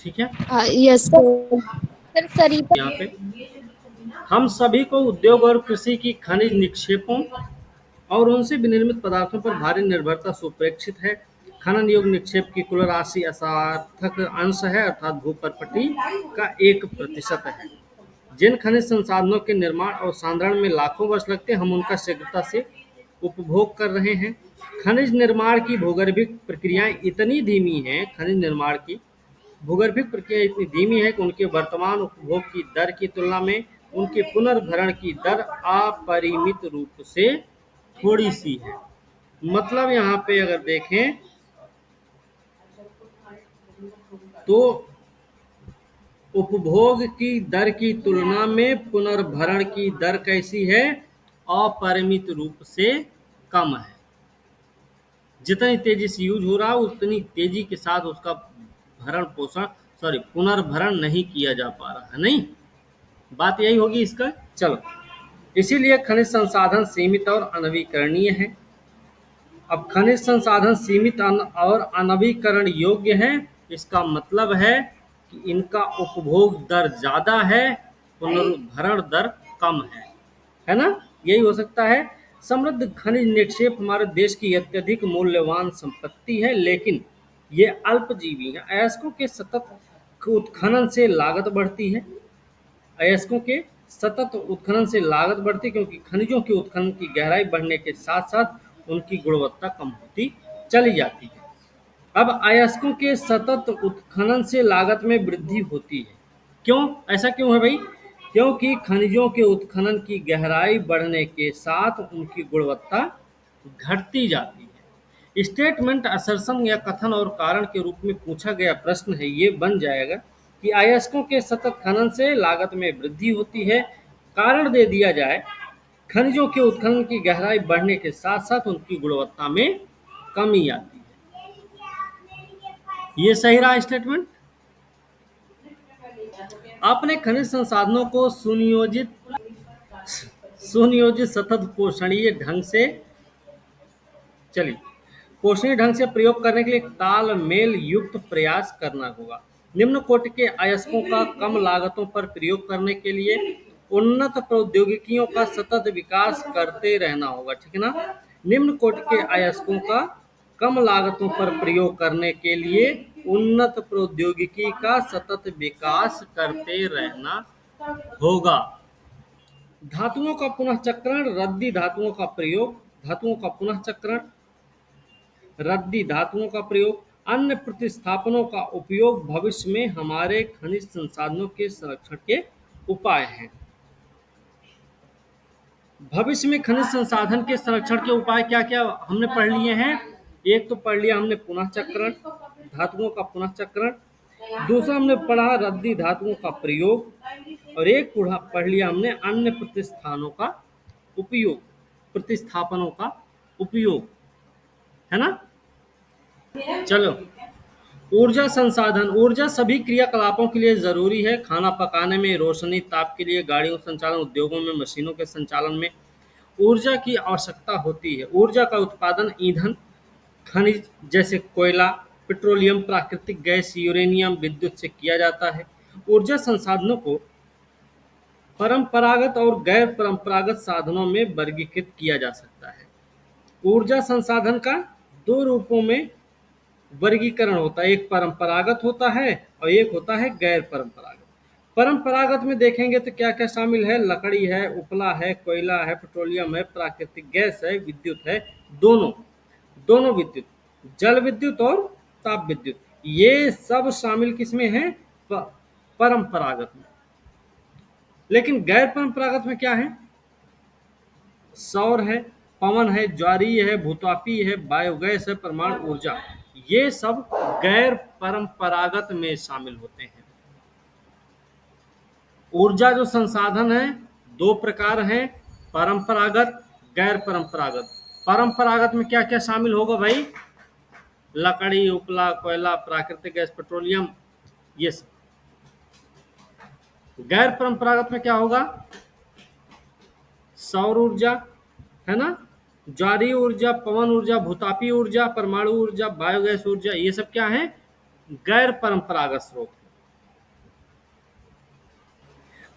ठीक है। यस सर सरिता यहाँ पे हम सभी को उद्योग और कृषि की खनिज निक्षेपों और उनसे विनिर्मित पदार्थों पर भारी निर्भरता सुपेक्षित है। खनन योग्य निक्षेप की कुल राशि असार्थक अंश है, अर्थात भूपर्पटी का 1% है। जिन खनिज संसाधनों के निर्माण और सांद्रण में लाखों वर्ष लगते हैं, हम उनका शीघ्रता से उपभोग कर रहे हैं। खनिज निर्माण की भूगर्भिक प्रक्रियाएं इतनी धीमी हैं खनिज निर्माण की भूगर्भिक प्रक्रिया इतनी धीमी है कि उनके वर्तमान उपभोग की दर की तुलना में उनके पुनर्भरण की दर अपरिमित रूप से थोड़ी सी है। मतलब यहाँ पे अगर देखें तो उपभोग की दर की तुलना में पुनर्भरण की दर कैसी है? अपरिमित रूप से कम है। जितनी तेजी से यूज हो रहा है उतनी तेजी के साथ उसका पुनर्भरण नहीं किया जा पा रहा है। नहीं, बात यही होगी इसका। चलो, इसीलिए खनिज संसाधन सीमित और अनवीकरणीय है। अब खनिज संसाधन सीमित और अनवीकरण योग्य है, इसका मतलब है कि इनका उपभोग दर ज्यादा है, पुनर्भरण दर कम है ना? यही हो सकता है। समृद्ध खनिज निक्षेप हमारे देश की अत्यधिक मूल्यवान संपत्ति है, लेकिन ये अल्पजीवी हैं। अयस्कों के सतत उत्खनन से लागत बढ़ती है। अयस्कों के सतत उत्खनन से लागत बढ़ती है, क्योंकि खनिजों के उत्खनन की गहराई बढ़ने के साथ साथ उनकी गुणवत्ता कम होती चली जाती है। अब अयस्कों के सतत उत्खनन से लागत में वृद्धि होती है। क्यों? ऐसा क्यों है भाई? क्योंकि खनिजों के उत्खनन की गहराई बढ़ने के साथ उनकी गुणवत्ता घटती जाती है। स्टेटमेंट असर्शन या कथन और कारण के रूप में पूछा गया प्रश्न है ये बन जाएगा कि अयस्कों के सतत खनन से लागत में वृद्धि होती है। कारण दे दिया जाए खनिजों के उत्खनन की गहराई बढ़ने के साथ साथ उनकी गुणवत्ता में कमी आती है। ये सही रहा स्टेटमेंट। आपने खनिज संसाधनों को सुनियोजित सतत पोषणीय ढंग से प्रयोग करने के लिए तालमेल युक्त प्रयास करना होगा। निम्न कोटि के अयस्कों का कम लागतों पर प्रयोग करने के लिए उन्नत प्रौद्योगिकियों का सतत विकास करते रहना होगा। ठीक है ना? निम्न कोटि के अयस्कों का कम लागतों पर प्रयोग करने के लिए उन्नत प्रौद्योगिकी का सतत विकास करते रहना होगा। धातुओं का पुनःचक्रण, रद्दी धातुओं का प्रयोग, धातुओं का पुनःचक्रण, रद्दी धातुओं का प्रयोग, अन्य प्रतिस्थापनों का उपयोग भविष्य में हमारे खनिज संसाधनों के संरक्षण के उपाय हैं। भविष्य में खनिज संसाधन के संरक्षण के उपाय क्या क्या हमने पढ़ लिए हैं? एक तो पढ़ लिया हमने पुनःचक्रण, धातुओं का पुनःचक्रण। दूसरा हमने पढ़ा रद्दी धातुओं का प्रयोग, और एक पढ़ लिया हमने अन्य प्रतिस्थापनों का उपयोग, है ना? चलो, ऊर्जा संसाधन। ऊर्जा सभी क्रियाकलापों के लिए जरूरी है। खाना पकाने में, रोशनी, ताप के लिए, गाड़ियों संचालन, उद्योगों में, मशीनों के संचालन में ऊर्जा की आवश्यकता होती है। ऊर्जा का उत्पादन ईंधन, खनिज जैसे कोयला, पेट्रोलियम, प्राकृतिक गैस, यूरेनियम, विद्युत से किया जाता है। ऊर्जा संसाधनों को परंपरागत और गैर परंपरागत साधनों में वर्गीकृत किया जा सकता है। ऊर्जा संसाधन का दो रूपों में वर्गीकरण होता है, एक परंपरागत होता है और एक होता है गैर परंपरागत। परंपरागत में देखेंगे तो क्या क्या शामिल है? लकड़ी है, उपला है, कोयला है, पेट्रोलियम है, प्राकृतिक गैस है, विद्युत है, दोनों विद्युत, जल विद्युत और ताप विद्युत, ये सब शामिल किसमें है? परंपरागत में। लेकिन गैर परंपरागत में क्या है? सौर है, पवन है, ज्वारीय है, भूतापीय है, बायोगैस है, परमाणु ऊर्जा, ये सब गैर परंपरागत में शामिल होते हैं। ऊर्जा जो संसाधन है दो प्रकार हैं, परंपरागत, गैर परंपरागत। परंपरागत में क्या क्या शामिल होगा भाई? लकड़ी, उपला, कोयला, प्राकृतिक गैस, पेट्रोलियम, ये सब। गैर परंपरागत में क्या होगा? सौर ऊर्जा, है ना, ज्वारीय ऊर्जा, पवन ऊर्जा, भूतापीय ऊर्जा, परमाणु ऊर्जा, बायोगैस ऊर्जा, ये सब क्या है? गैर परंपरागत स्रोत।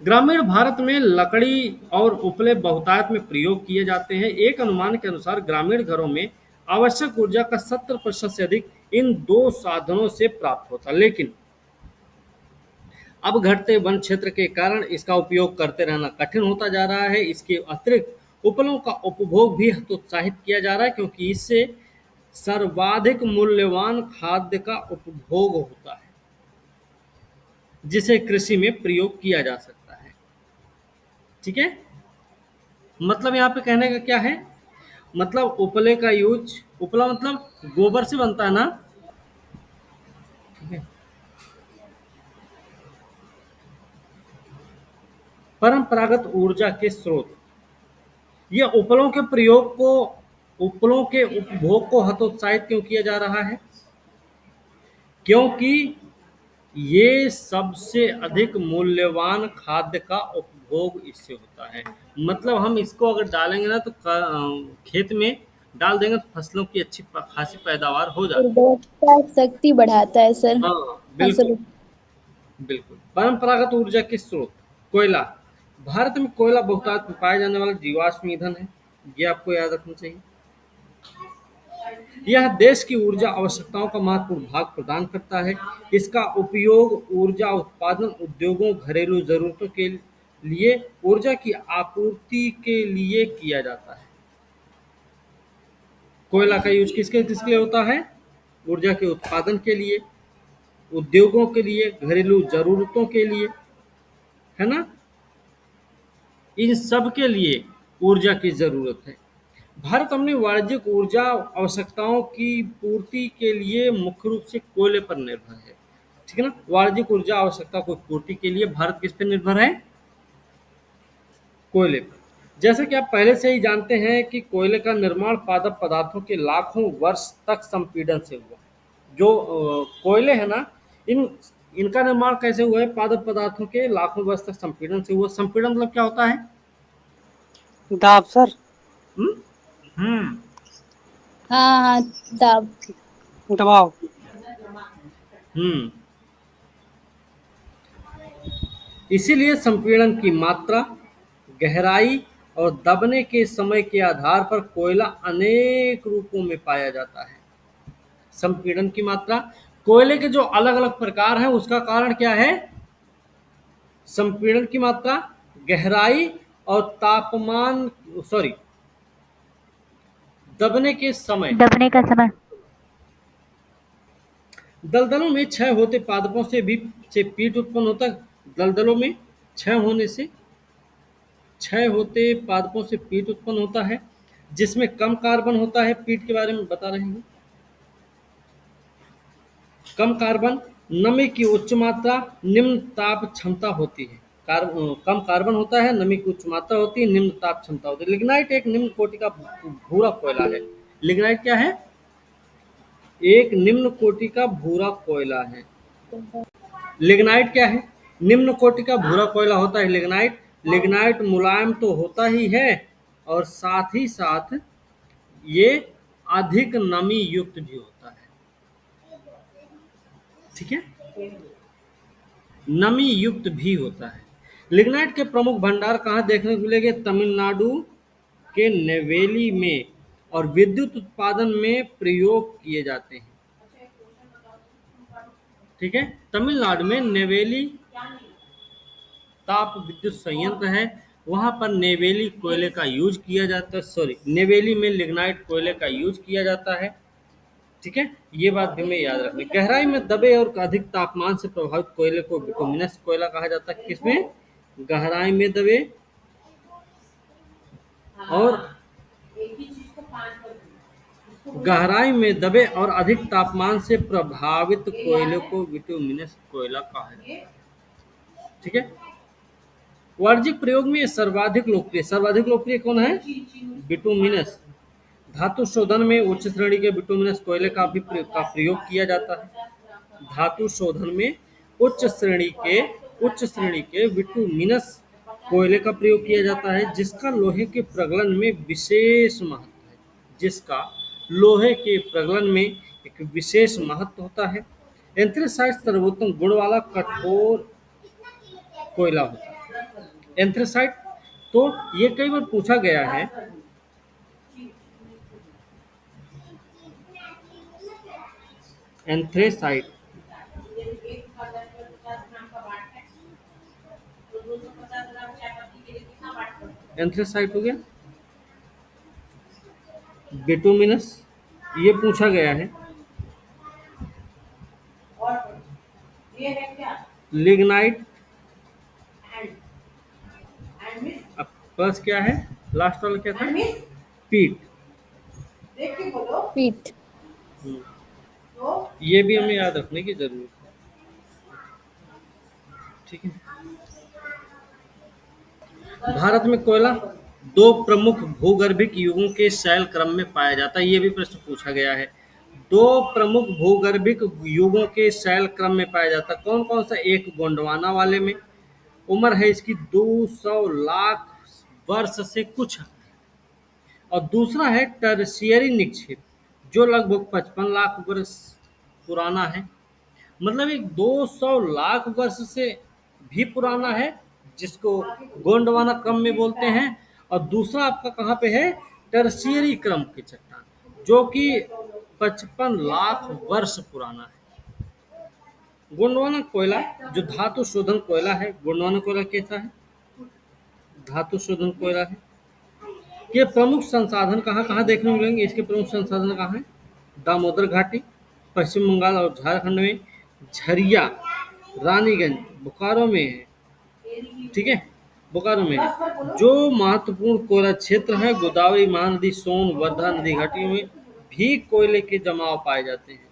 ग्रामीण भारत में लकड़ी और उपले बहुतायत में प्रयोग किए जाते हैं। एक अनुमान के अनुसार ग्रामीण घरों में आवश्यक ऊर्जा का 70% से अधिक इन दो साधनों से प्राप्त होता। लेकिन अब घटते वन क्षेत्र के कारण इसका उपयोग करते रहना कठिन होता जा रहा है। इसके अतिरिक्त उपलों का उपभोग भी हतोत्साहित किया जा रहा है, क्योंकि इससे सर्वाधिक मूल्यवान खाद्य का उपभोग होता है जिसे कृषि में प्रयोग किया जा सकता है। ठीक है, मतलब यहाँ पे कहने का क्या है, मतलब उपले का यूज, उपला मतलब गोबर से बनता है ना। ठीक है, परंपरागत ऊर्जा के स्रोत, ये उपलों के प्रयोग को, उपलों के उपभोग को हतोत्साहित क्यों किया जा रहा है, क्योंकि ये सबसे अधिक मूल्यवान खाद्य का उपभोग इससे होता है। मतलब हम इसको अगर डालेंगे ना तो खेत में डाल देंगे तो फसलों की अच्छी खासी पैदावार हो जाती उर्वरकता शक्ति बढ़ाता है सर है। हाँ बिल्कुल, फसल। बिल्कुल। परंपरागत ऊर्जा के स्रोत, कोयला। भारत में कोयला बहुतायत में पाया जाने वाला जीवाश्म ईंधन है, ये आपको याद रखना चाहिए। यह देश की ऊर्जा आवश्यकताओं का महत्वपूर्ण भाग प्रदान करता है। इसका उपयोग ऊर्जा उत्पादन उद्योगों, घरेलू जरूरतों के लिए ऊर्जा की आपूर्ति के लिए किया जाता है। कोयला का यूज किसके किसके लिए होता है, ऊर्जा के उत्पादन के लिए, उद्योगों के लिए, घरेलू जरूरतों के लिए, है ना, इन सब के लिए ऊर्जा की जरूरत है। भारत अपनी वाणिज्यिक ऊर्जा आवश्यकताओं की पूर्ति के लिए मुख्य रूप से कोयले पर निर्भर है। ठीक है ना, वाणिज्यिक ऊर्जा आवश्यकता को पूर्ति के लिए भारत किस पर निर्भर है, कोयले पर। जैसे कि आप पहले से ही जानते हैं कि कोयले का निर्माण पादप पदार्थों के लाखों वर्ष तक संपीड़न से हुआ। जो कोयले है ना, इनका निर्माण कैसे हुआ है, पादप पदार्थों के लाखों वर्ष तक संपीड़न से हुआ। संपीड़न मतलब क्या होता है, दाब सर। हम्म हम्म हाँ हाँ, दाब। दबाव। हम्म इसीलिए संपीड़न की मात्रा, गहराई और दबने के समय के आधार पर कोयला अनेक रूपों में पाया जाता है। संपीड़न की मात्रा, कोयले के जो अलग अलग प्रकार हैं उसका कारण क्या है, संपीड़न की मात्रा, गहराई और तापमान, सॉरी, दबने के समय। दबने का समय। दलदलों में क्षय होते पादपों से पीट उत्पन्न होता है। दलदलों में क्षय होते पादपों से पीट उत्पन्न होता है, जिसमें कम कार्बन होता है। पीट के बारे में बता रहे हैं, कम कार्बन, नमी की उच्च मात्रा, निम्न ताप क्षमता होती है। कम कार्बन होता है, नमी की उच्च मात्रा होती है, निम्न ताप क्षमता होती है। लिग्नाइट एक निम्न कोटि का भूरा कोयला है। लिग्नाइट क्या है, एक निम्न कोटि का भूरा कोयला है। लिग्नाइट क्या है, निम्न कोटि का भूरा कोयला होता है लिग्नाइट। लिग्नाइट मुलायम तो होता ही है और साथ ही साथ ये अधिक नमी युक्त भी होता है। ठीक है, नमी युक्त भी होता है। लिग्नाइट के प्रमुख भंडार कहाँ देखने को मिलेंगे, तमिलनाडु के नेवेली में, और विद्युत उत्पादन में प्रयोग किए जाते हैं। ठीक है, तमिलनाडु में नेवेली ताप विद्युत संयंत्र है, वहां पर नेवेली कोयले का यूज किया जाता है, सॉरी, नेवेली में लिग्नाइट कोयले का यूज किया जाता है। ठीक है, ये बात भी हमें याद रखनी। गहराई में दबे और अधिक तापमान से प्रभावित कोयले को बिटुमिनस कोयला कहा जाता है। किसमें, गहराई में दबे और अधिक तापमान से प्रभावित कोयले को बिटुमिनस कोयला कहा जाता है। ठीक है, वाणिज्यिक प्रयोग में सर्वाधिक लोकप्रिय कौन है, बिटुमिनस। धातु शोधन में उच्च श्रेणी के बिटुमिनस कोयले का प्रयोग किया जाता है। धातु शोधन में उच्च श्रेणी के बिटुमिनस कोयले का प्रयोग किया जाता है, जिसका लोहे के प्रगलन में एक विशेष महत्व होता है। एंथ्रेसाइट सर्वोत्तम गुण वाला कठोर कोयला होता है। एंथ्रेसाइट, तो ये कई बार पूछा गया है, एंथ्रेसाइट। एंथ्रेसाइट हो गया। बिटुमिनस, ये पूछा गया है। लिग्नाइट। अब बस क्या है, लास्ट वाला क्या था, पीट। पीट। ये भी हमें याद रखने की जरूरत है। ठीक है। भारत में कोयला दो प्रमुख भूगर्भिक युगों के शैल क्रम में पाया जाता है। ये भी प्रश्न पूछा गया है। दो प्रमुख भूगर्भिक युगों के शैल क्रम में पाया जाता है। कौन कौन सा? एक गोंडवाना वाले में, उम्र है इसकी 200 लाख वर्ष से कुछ, और दूसरा है टर्शियरी निक्षेप जो लगभग 55 लाख वर्ष पुराना है। मतलब एक 200 लाख वर्ष से भी पुराना है, जिसको गोंडवाना क्रम में बोलते हैं। और दूसरा आपका कहाँ पे है? टर्शियरी क्रम की चट्टान, जो कि 55 लाख वर्ष पुराना है। गोंडवाना कोयला जो धातु शोधन कोयला है, गोंडवाना कोयला कैसा है? धातु शोधन कोयला है। ये प्रमुख संसाधन कहाँ कहाँ देखने को मिलेंगे? इसके प्रमुख संसाधन कहाँ हैं? दामोदर घाटी, पश्चिम बंगाल और झारखंड में, झरिया, रानीगंज, बोकारो में है। ठीक है, बोकारो में है। जो महत्वपूर्ण कोयला क्षेत्र है, गोदावरी महानदी, सोन, वर्धा नदी घाटियों में भी कोयले के जमाव पाए जाते हैं।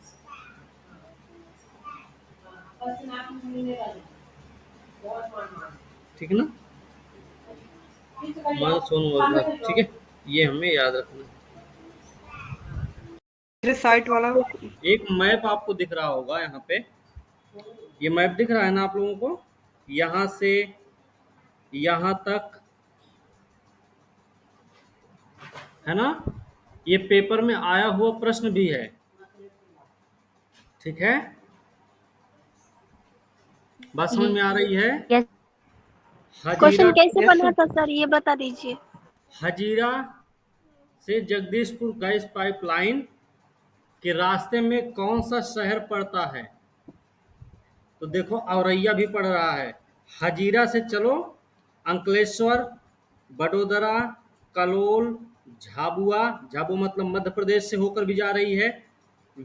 ठीक है ना, सोन वर्धा। ठीक है, ये हमें याद रखना है। साइट वाला एक मैप आपको दिख रहा होगा यहाँ पे, ये मैप दिख रहा है ना आप लोगों को? यहाँ से यहाँ तक है ना, ये पेपर में आया हुआ प्रश्न भी है। ठीक है, बात समझ में आ रही है? यस। हजीरा, क्वेश्चन कैसे बना था सर, ये बता दीजिए। हजीरा से जगदीशपुर गैस पाइपलाइन के रास्ते में कौन सा शहर पड़ता है? तो देखो, औरैया भी पड़ रहा है। हजीरा से चलो, अंकलेश्वर, बडोदरा, कलोल, झाबुआ, झाबुआ मतलब मध्य प्रदेश से होकर भी जा रही है,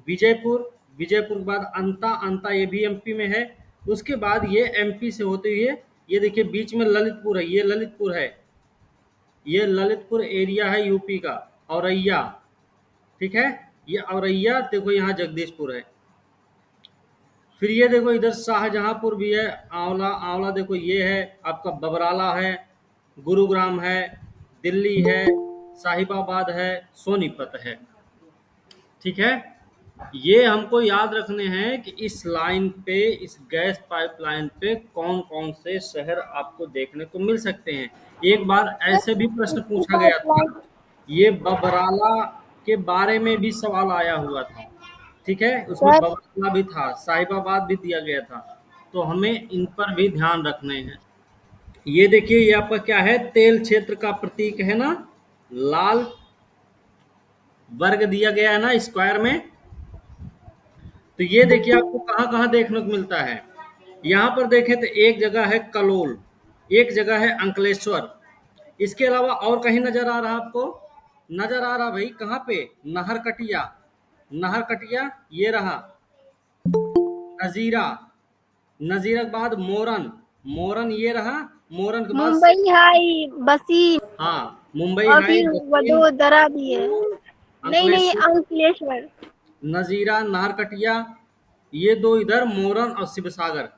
विजयपुर, विजयपुर के बाद अंता, अंता ये भी एमपी में है। उसके बाद ये एमपी से होते हुए, ये देखिए बीच में ललितपुर है, ये ललितपुर है, ये ललितपुर एरिया है यूपी का, औरैया। ठीक है, ये औरैया, देखो यहाँ जगदीशपुर है। फिर ये देखो इधर शाहजहांपुर भी है, आंवला, आंवला देखो ये है आपका, बबराला है, गुरुग्राम है, दिल्ली है, साहिबाबाद है, सोनीपत है। ठीक है, ये हमको याद रखने हैं कि इस लाइन पे, इस गैस पाइपलाइन पे कौन कौन से शहर आपको देखने को मिल सकते हैं। एक बार ऐसे भी प्रश्न पूछा गया था, ये बबराला के बारे में भी सवाल आया हुआ था। ठीक है, उसमें सर बबराला भी था, साहिबाबाद भी दिया गया था, तो हमें इन पर भी ध्यान रखने हैं। ये देखिए, ये आपका क्या है? तेल क्षेत्र का प्रतीक है ना, लाल वर्ग दिया गया है ना स्क्वायर में। तो ये देखिए आपको कहाँ कहाँ देखने को मिलता है। यहाँ पर देखें तो एक जगह है कलोल, एक जगह है अंकलेश्वर, इसके अलावा और कहीं नजर आ रहा आपको? नजर आ रहा भाई, कहाँ पे? नहरकटिया, नहरकटिया ये रहा, नजीरा, नजीरा के बाद मोरन, मोरन ये रहा, मोरन के बाद मुंबई हाई, बसी, हाँ, मुंबई और हाई, फिर बस्ती, वडोदरा भी है। नहीं नहीं, अंकलेश्वर, अंकलेश्वर। नजीरा, नाहरकटिया, ये दो इधर, मोरन और शिवसागर।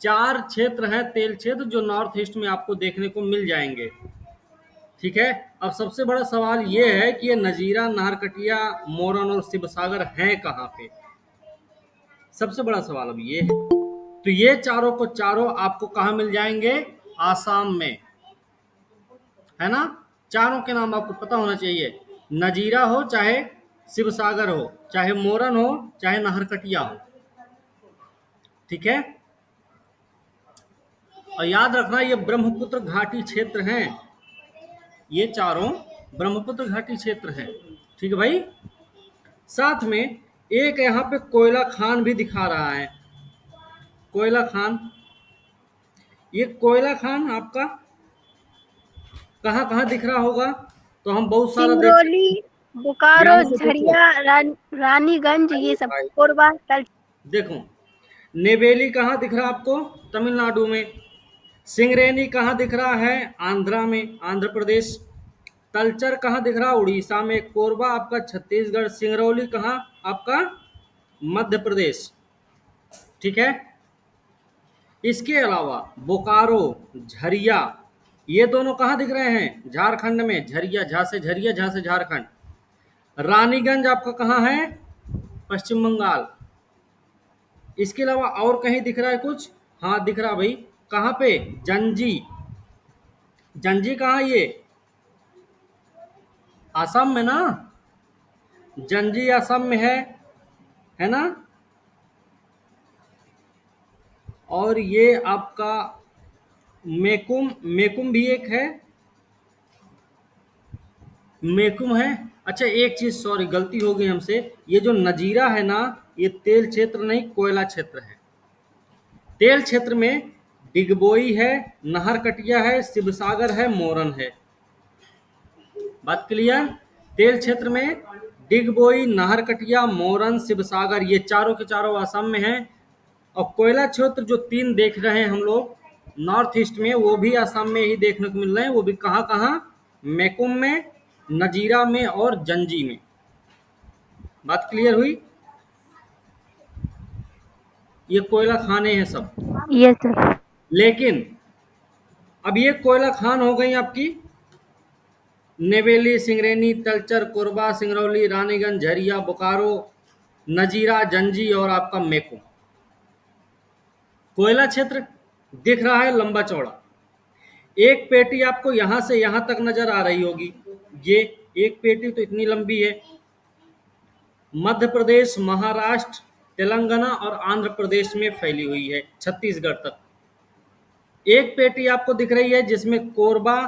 4 क्षेत्र हैं तेल क्षेत्र जो नॉर्थ ईस्ट में आपको देखने को मिल जाएंगे। ठीक है, अब सबसे बड़ा सवाल ये है कि ये नजीरा, नाहरकटिया, मोरन और शिवसागर हैं कहाँ पे? सबसे बड़ा सवाल अब ये है। तो ये चारों को चारों आपको कहाँ मिल जाएंगे? आसाम में, है ना। चारों के नाम आपको पता होना चाहिए, नजीरा हो चाहे शिवसागर हो, चाहे मोरन हो चाहे नाहरकटिया हो। ठीक है, और याद रखना ये ब्रह्मपुत्र घाटी क्षेत्र हैं, ये चारों ब्रह्मपुत्र घाटी क्षेत्र हैं। ठीक है भाई, साथ में एक यहाँ पे कोयला खान भी दिखा रहा है, कोयला खान। ये कोयला खान आपका कहाँ कहाँ दिख रहा होगा? तो हम बहुत सारा देख, सिंगरौली, बोकारो, ध्यान से देखो झरिया, रानीगंज, ये सब भाई, कोरबा तल। देखो नेवेली कहाँ दिख रहा आपको? तमिलनाडु में। सिंगरेनी कहाँ दिख रहा है? आंध्रा में, आंध्र प्रदेश। तलचर कहाँ दिख रहा? उड़ीसा में। कोरबा आपका छत्तीसगढ़। सिंगरौली कहाँ आपका? मध्य प्रदेश। ठीक है। इसके अलावा बोकारो, झरिया, ये दोनों कहाँ दिख रहे हैं? झारखंड में। झरिया, झा से झरिया, झा से झारखंड। रानीगंज आपका कहाँ है? पश्चिम बंगाल। इसके अलावा और कहीं दिख रहा है कुछ? हाँ दिख रहा भाई। कहाँ पे? जंजी। जंजी कहाँ ये? असम में ना? जंजी असम में है ना? और ये आपका मेकुम, मेकुम भी एक है, मेकुम है। अच्छा एक चीज, सॉरी गलती हो गई हमसे, ये जो नजीरा है ना, ये तेल क्षेत्र नहीं, कोयला क्षेत्र है। तेल क्षेत्र में डिगबोई है, नहरकटिया है, शिवसागर है, मोरन है। बात क्लियर? तेल क्षेत्र में डिगबोई, नहरकटिया, मोरन, शिवसागर, ये चारों के चारों असम में हैं। और कोयला क्षेत्र जो तीन देख रहे हैं हम लोग नॉर्थ ईस्ट में, वो भी असम में ही देखने को मिल रहे हैं। वो भी कहाँ कहाँ? मेकुम में, नजीरा में और जंजी में। बात क्लियर हुई? ये कोयला खाने हैं सब। Yes sir. लेकिन अब ये कोयला खान हो गई आपकी नेवेली, सिंगरेनी, तलचर, कोरबा, सिंगरौली, रानीगंज, झरिया, बोकारो, नजीरा, जंजी और आपका मेको। कोयला क्षेत्र दिख रहा है लंबा चौड़ा। एक पेटी आपको यहां से यहां तक नजर आ रही होगी। ये एक पेटी तो इतनी लंबी है। मध्य प्रदेश, महाराष्ट्र, तेलंगाना और आंध्र प्रदेश में फैली हुई है, छत्तीसगढ़ तक। एक पेटी आपको दिख रही है जिसमें कोरबा,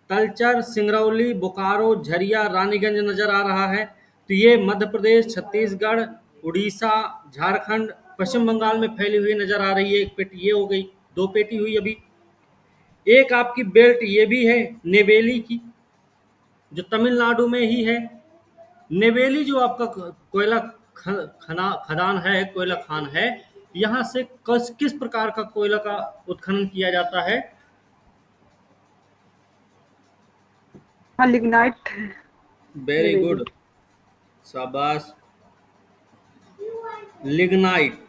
तलचर, सिंगरौली, बोकारो, झरिया, रानीगंज नजर आ रहा है। तो ये मध्य प्रदेश, छत्तीसगढ़, उड़ीसा, झारखंड, पश्चिम बंगाल में फैली हुई नजर आ रही है। एक पेटी ये हो गई, दो पेटी हुई अभी। एक आपकी बेल्ट ये भी है नेवेली की, जो तमिलनाडु में ही है। नेवेली जो आपका कोयला खदान है, कोयला खान है, यहाँ से किस प्रकार का कोयला का उत्खनन किया जाता है? हाँ, लिग्नाइट। वेरी गुड, शाबाश। लिग्नाइट,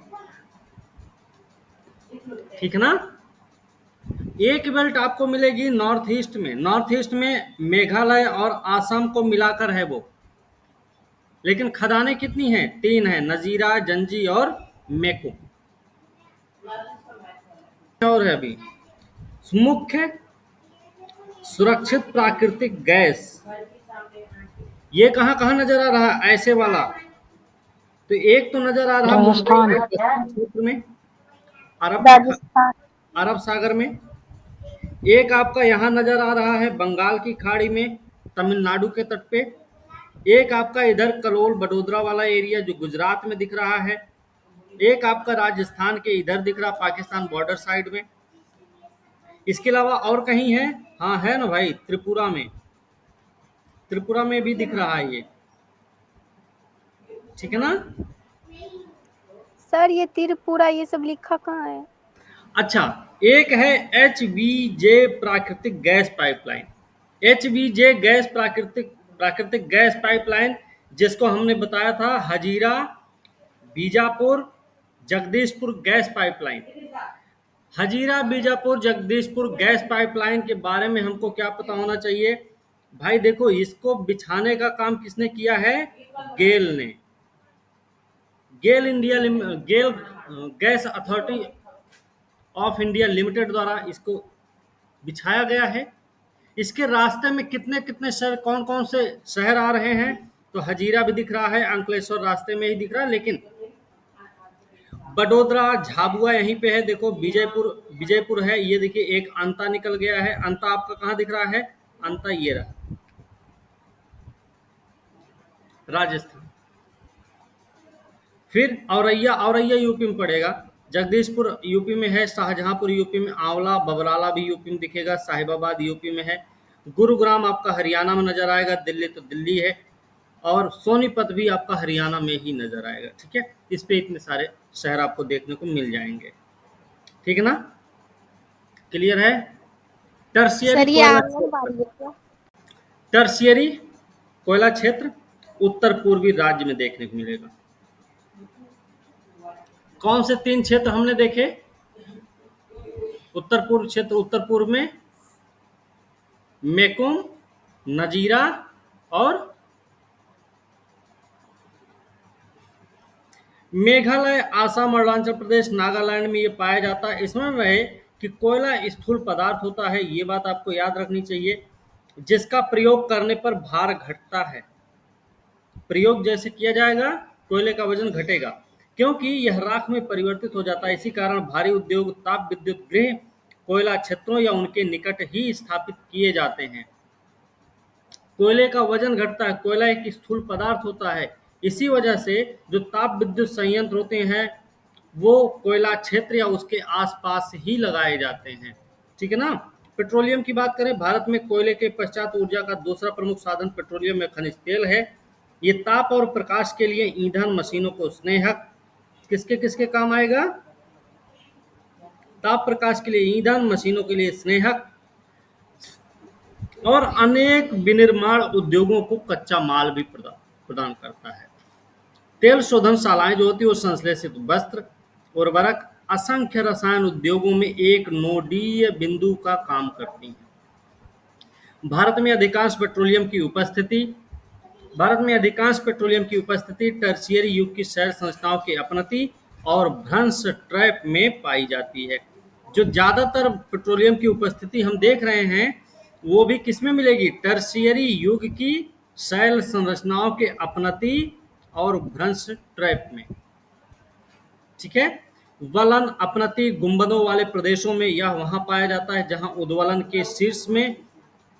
ठीक है ना? एक बेल्ट आपको मिलेगी नॉर्थ ईस्ट में। नॉर्थ ईस्ट में मेघालय और आसाम को मिलाकर है वो। लेकिन खदानें कितनी हैं? तीन हैं, नजीरा, जंजी और मेको। और है अभी मुख्य सुरक्षित प्राकृतिक गैस, ये कहाँ कहाँ नजर आ रहा है? ऐसे वाला तो एक तो नजर आ रहा राजस्थान। मुंबई के पश्चिम क्षेत्र में, राजस्थान। अरब सागर में। एक आपका यहाँ नजर आ रहा है बंगाल की खाड़ी में, तमिलनाडु के तट पे। एक आपका इधर कलोल बडोदरा वाला एरिया जो गुजरात में दिख रहा है। एक आपका राजस्थान के इधर दिख रहा, पाकिस्तान बॉर्डर साइड में। इसके अलावा और कहीं है? हाँ है ना भाई, त्रिपुरा में। त्रिपुरा में भी दिख रहा है ये, ठीक है ना? सर ये त्रिपुरा ये सब लिखा कहाँ है? अच्छा, एक है HVJ प्राकृतिक गैस पाइपलाइन। HVJ गैस प्राकृतिक गैस पाइपलाइन, जिसको हमने बताया था Hazira Bijapur Jagdishpur gas pipeline. Hazira Bijapur Jagdishpur gas pipeline के बारे में हमको क्या पता होना चाहिए भाई? देखो, इसको बिछाने का काम किसने किया है? गेल ने। GAIL Gas Authority of India Limited द्वारा इसको बिछाया गया है। इसके रास्ते में कितने कितने शहर, कौन कौन से शहर आ रहे हैं? तो हजीरा भी दिख रहा है, अंकलेश्वर रास्ते में ही दिख रहा है, लेकिन बडोदरा, झाबुआ यहीं पे है। देखो विजयपुर है, ये देखिए एक अंता निकल गया है। अंता आपका कहाँ दिख रहा है? अंता ये रहा, राजस्थान। फिर औरैया, औरैया यूपी में पड़ेगा। जगदीशपुर यूपी में है, शाहजहांपुर यूपी में, आंवला बबराला भी यूपी में दिखेगा, साहिबाबाद यूपी में है, गुरुग्राम आपका हरियाणा में नजर आएगा, दिल्ली तो दिल्ली है, और सोनीपत भी आपका हरियाणा में ही नजर आएगा। ठीक है, इस पे इतने सारे शहर आपको देखने को मिल जाएंगे। ठीक है ना, क्लियर है। टर्शियरी सर ये कोयला आंगनबाड़ी है क्या? टर्शियरी कोयला क्षेत्र उत्तर पूर्वी राज्य में देखने को मिलेगा। कौन से 3 क्षेत्र हमने देखे? उत्तर पूर्व क्षेत्र, उत्तर पूर्व में मेकुम, नजीरा और मेघालय, आसाम, अरुणाचल प्रदेश, नागालैंड में ये पाया जाता है। इसमें रहे कि कोयला स्थूल पदार्थ होता है, ये बात आपको याद रखनी चाहिए, जिसका प्रयोग करने पर भार घटता है। प्रयोग जैसे किया जाएगा कोयले का वजन घटेगा, क्योंकि यह राख में परिवर्तित हो जाता है। इसी कारण भारी उद्योग, ताप विद्युत गृह कोयला क्षेत्रों या उनके निकट ही स्थापित किए जाते हैं। कोयले का वजन घटता है, कोयला एक स्थूल पदार्थ होता है, इसी वजह से जो ताप विद्युत संयंत्र होते हैं वो कोयला क्षेत्र या उसके आसपास ही लगाए जाते हैं। ठीक है ना। पेट्रोलियम की बात करें, भारत में कोयले के पश्चात ऊर्जा का दूसरा प्रमुख साधन पेट्रोलियम या खनिज तेल है। ये ताप और प्रकाश के लिए ईंधन, मशीनों को स्नेहक, किसके किसके काम आएगा? ताप प्रकाश के लिए ईंधन, मशीनों के लिए स्नेहक, और अनेक विनिर्माण उद्योगों को कच्चा माल भी प्रदान करता है। तेल शोधनशालाएं जो होती है वो संश्लेषित वस्त्र, उर्वरक, असंख्य रसायन उद्योगों में एक नोडीय बिंदु का काम करती हैं। भारत में अधिकांश पेट्रोलियम की उपस्थिति टर्शियरी युग की शैल संरचनाओं की अपनति और भ्रंश ट्रैप में पाई जाती है। जो ज़्यादातर पेट्रोलियम की उपस्थिति हम देख रहे हैं वो भी किस में मिलेगी? टर्शियरी युग की शैल संरचनाओं के अपनति और भ्रंश ट्रैप में। ठीक है। वलन अपनति गुंबदों वाले प्रदेशों में यह वहां पाया जाता है जहां उद्वलन के शीर्ष में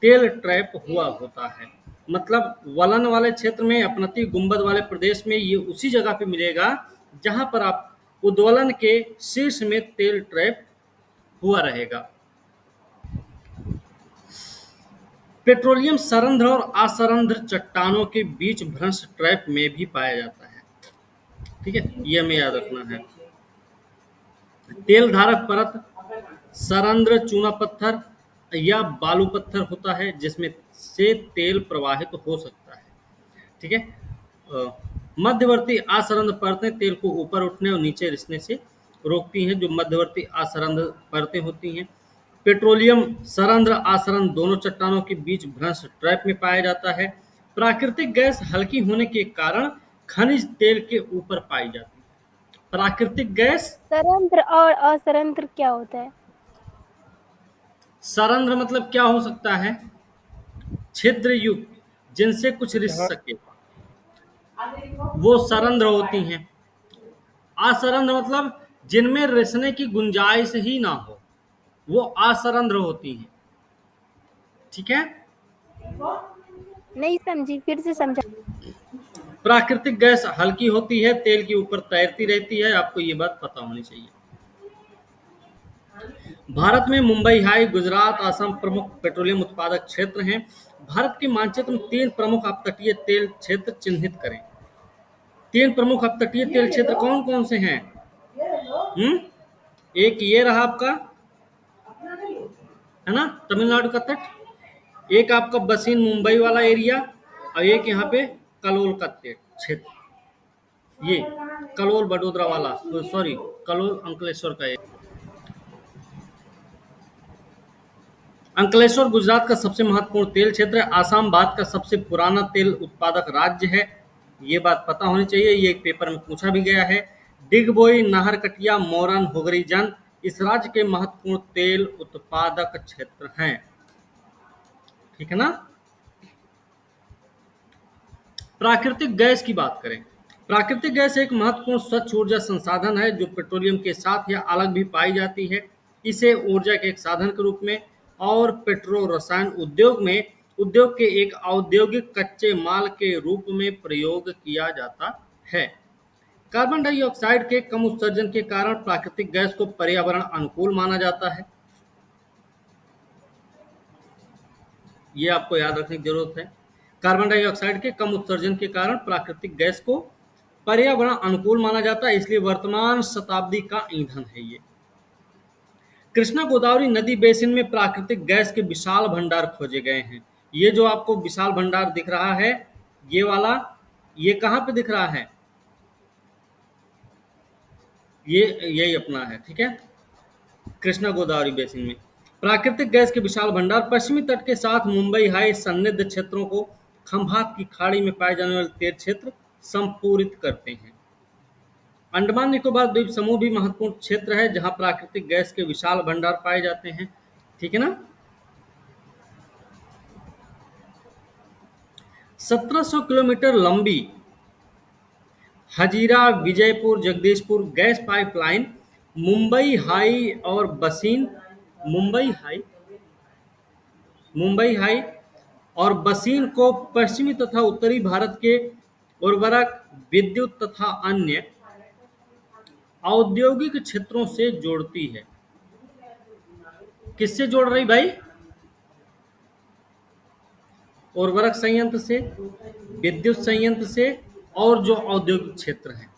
तेल ट्रैप हुआ होता है। मतलब वलन वाले क्षेत्र में, अपनति गुंबद वाले प्रदेश में ये उसी जगह पे मिलेगा जहां पर आप उद्वलन के शीर्ष में तेल ट्रैप हुआ रहेगा। पेट्रोलियम सरंध्र और असरंध्र चट्टानों के बीच भ्रंश ट्रैप में भी पाया जाता है। ठीक है, ये हमें याद रखना है। तेल धारक परत सरंध्र चूना पत्थर या बालू पत्थर होता है जिसमें से तेल प्रवाहित हो सकता है। ठीक है। मध्यवर्ती असरंध्र परतें तेल को ऊपर उठने और नीचे रिसने से रोकती हैं, जो मध्यवर्ती असरंध्र परतें होती हैं। पेट्रोलियम सरंध्र असरंध्र दोनों चट्टानों के बीच भ्रंश ट्रैप में पाया जाता है। प्राकृतिक गैस हल्की होने के कारण खनिज तेल के ऊपर पाई जाती है। प्राकृतिक गैस, सरंध्र और असरंध्र क्या होता है? सरंध्र मतलब क्या हो सकता है? छिद्र युक्त जिनसे कुछ रिस सके, वो सरंध्र होती हैं। असरंध्र मतलब जिनमें रिसने की गुंजाइश ही ना हो, वो असरंध्र होती हैं। ठीक है। नहीं समझी, फिर से समझा। प्राकृतिक गैस हल्की होती है, तेल के ऊपर तैरती रहती है, आपको ये बात पता होनी चाहिए। भारत में मुंबई, हाई, गुजरात, असम प्रमुख पेट्रोलियम उत्पादक क्षेत्र हैं। भारत के मानचित्र में 3 प्रमुख अपतटीय तेल क्षेत्र चिन्हित करें। 3 प्रमुख अपतटीय तेल क्षेत्र कौन कौन से हैं? एक ये रहा आपका, है ना, तमिलनाडु का तट। एक आपका बसीन मुंबई वाला एरिया, और एक यहाँ पे कलोल का क्षेत्र, ये कलोल बडोदरा वाला, सॉरी कलोल अंकलेश्वर का एरिया। अंकलेश्वर गुजरात का सबसे महत्वपूर्ण तेल क्षेत्र है। आसाम भारत का सबसे पुराना तेल उत्पादक राज्य है, ये बात पता होनी चाहिए, ये एक पेपर में पूछा भी गया है। डिगबोई, नाहरकटिया, मोरन, हुगरीजन इस राज्य के महत्वपूर्ण तेल उत्पादक क्षेत्र हैं। ठीक है ना। प्राकृतिक गैस की बात करें, प्राकृतिक गैस एक महत्वपूर्ण स्वच्छ ऊर्जा संसाधन है जो पेट्रोलियम के साथ या अलग भी पाई जाती है। इसे ऊर्जा के एक साधन के रूप में और पेट्रो रसायन उद्योग के एक औद्योगिक कच्चे माल के रूप में प्रयोग किया जाता है। कार्बन डाइऑक्साइड के कम उत्सर्जन के कारण प्राकृतिक गैस को पर्यावरण अनुकूल माना जाता है। ये आपको याद रखने की जरूरत है। कार्बन डाइऑक्साइड के कम उत्सर्जन के कारण प्राकृतिक गैस को पर्यावरण अनुकूल माना जाता है, इसलिए वर्तमान शताब्दी का ईंधन है ये। कृष्णा गोदावरी नदी बेसिन में प्राकृतिक गैस के विशाल भंडार खोजे गए हैं। ये जो आपको विशाल भंडार दिख रहा है, ये वाला, ये कहाँ पे दिख रहा है? ये यही अपना है, ठीक है, कृष्णा गोदावरी बेसिन में प्राकृतिक गैस के विशाल भंडार पश्चिमी तट के साथ मुंबई हाई सन्निध क्षेत्रों को खंभात की खाड़ी में पाए जाने वाले तेल क्षेत्र संपूरित करते हैं। अंडमान निकोबार द्वीप समूह भी महत्वपूर्ण क्षेत्र है जहां प्राकृतिक गैस के विशाल भंडार पाए जाते हैं, ठीक है ना। 1700 किलोमीटर लंबी Hazira Vijaypur Jagdishpur gas pipeline Mumbai high और बसीन मुंबई हाई और बसीन को पश्चिमी तथा उत्तरी भारत के उर्वरक, विद्युत तथा अन्य औद्योगिक क्षेत्रों से जोड़ती है। किससे जोड़ रही भाई? उर्वरक संयंत्र से, विद्युत संयंत्र से और जो औद्योगिक क्षेत्र हैं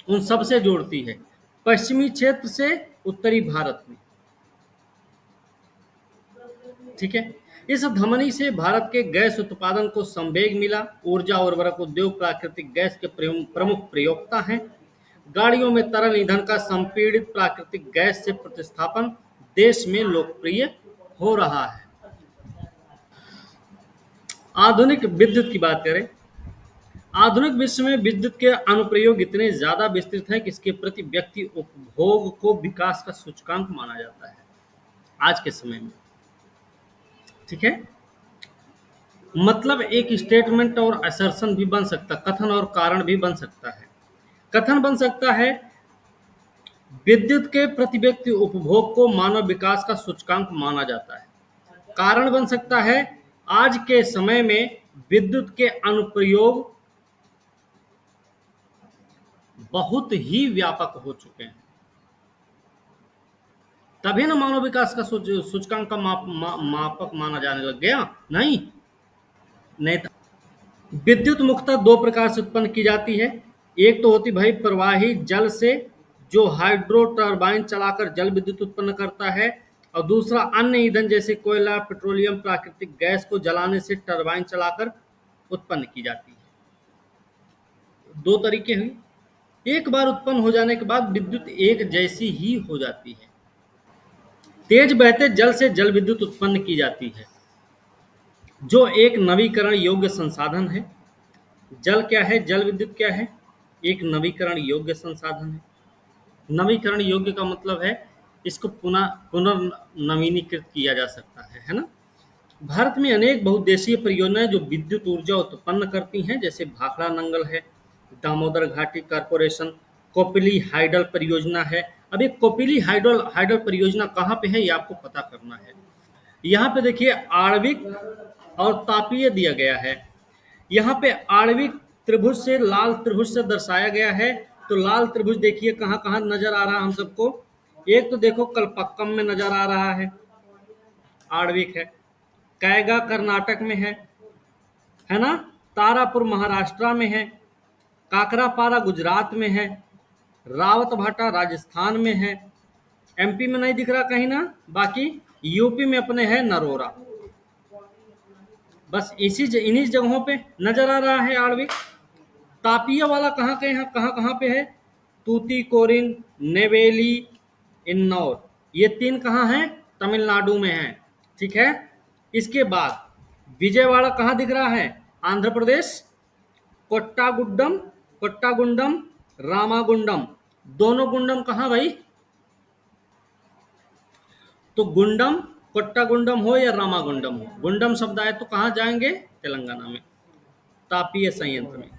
उन सब से जोड़ती है, पश्चिमी क्षेत्र से उत्तरी भारत में, ठीक है। इस धमनी से भारत के गैस उत्पादन को संवेग मिला। ऊर्जा उर्वरक उद्योग प्राकृतिक गैस के प्रमुख प्रयोक्ता हैं। गाड़ियों में तरल ईंधन का संपीड़ित प्राकृतिक गैस से प्रतिस्थापन देश में लोकप्रिय हो रहा है। आधुनिक विद्युत की बात करें, आधुनिक विश्व में विद्युत के अनुप्रयोग इतने ज्यादा विस्तृत हैं कि इसके प्रति व्यक्ति उपभोग को विकास का सूचकांक माना जाता है आज के समय में, ठीक है। मतलब एक स्टेटमेंट और असर्शन भी बन सकता, कथन और कारण भी बन सकता है। कथन बन सकता है विद्युत के प्रति व्यक्ति उपभोग को मानव विकास का सूचकांक माना जाता है। कारण बन सकता है आज के समय में विद्युत के अनुप्रयोग बहुत ही व्यापक हो चुके हैं, तभी ना मानव विकास का सूचकांक का मापक माना जाने लग गया। नहीं विद्युत मुख्यतः दो प्रकार से उत्पन्न की जाती है। एक तो होती भाई प्रवाही जल से, जो हाइड्रो टरबाइन चलाकर जल विद्युत उत्पन्न करता है, और दूसरा अन्य ईंधन जैसे कोयला, पेट्रोलियम, प्राकृतिक गैस को जलाने से टरबाइन चलाकर उत्पन्न की जाती है। दो तरीके हुए। एक बार उत्पन्न हो जाने के बाद विद्युत एक जैसी ही हो जाती है। तेज बहते जल से जल विद्युत उत्पन्न की जाती है, जो एक नवीकरण योग्य संसाधन है। जल क्या है? जल विद्युत क्या है? एक नवीकरण योग्य संसाधन है। नवीकरण योग्य का मतलब है इसको पुनर्नवीनीकृत किया जा सकता है ना। भारत में अनेक बहुउद्देशीय परियोजनाएं जो विद्युत ऊर्जा उत्पन्न करती हैं, जैसे भाखड़ा नंगल है, दामोदर घाटी कॉरपोरेशन, कोपिली हाइडल परियोजना है। अब एक कोपिली हाइडल परियोजना कहाँ पे है ये आपको पता करना है। यहाँ पे देखिए आणविक और तापीय दिया गया है। यहाँ पे आणविक त्रिभुज से लाल त्रिभुज से दर्शाया गया है। तो लाल त्रिभुज देखिए कहाँ कहाँ नजर आ रहा है हम सबको। एक तो देखो कलपक्कम में नजर आ रहा है, आणविक है। कैगा कर्नाटक में है ना। तारापुर महाराष्ट्र में है। काकरापारा गुजरात में है। रावतभाटा राजस्थान में है। एमपी में नहीं दिख रहा कहीं ना। बाकी यूपी में अपने है नरोरा। बस इन्हीं जगहों पे नजर आ रहा है आणविक। तापीय वाला कहाँ पे है? तूतीकोरिन, नेवेली, इन्नौर, ये तीन कहाँ हैं? तमिलनाडु में है, ठीक है। इसके बाद विजयवाड़ा कहाँ दिख रहा है? आंध्र प्रदेश। कोट्टागुंडम, रामागुंडम, दोनों गुंडम कहाँ भाई? तो गुंडम, कोट्टागुंडम हो या रामागुंडम हो, गुंडम शब्द आए तो कहाँ जाएंगे? तेलंगाना में, तापीय संयंत्र में।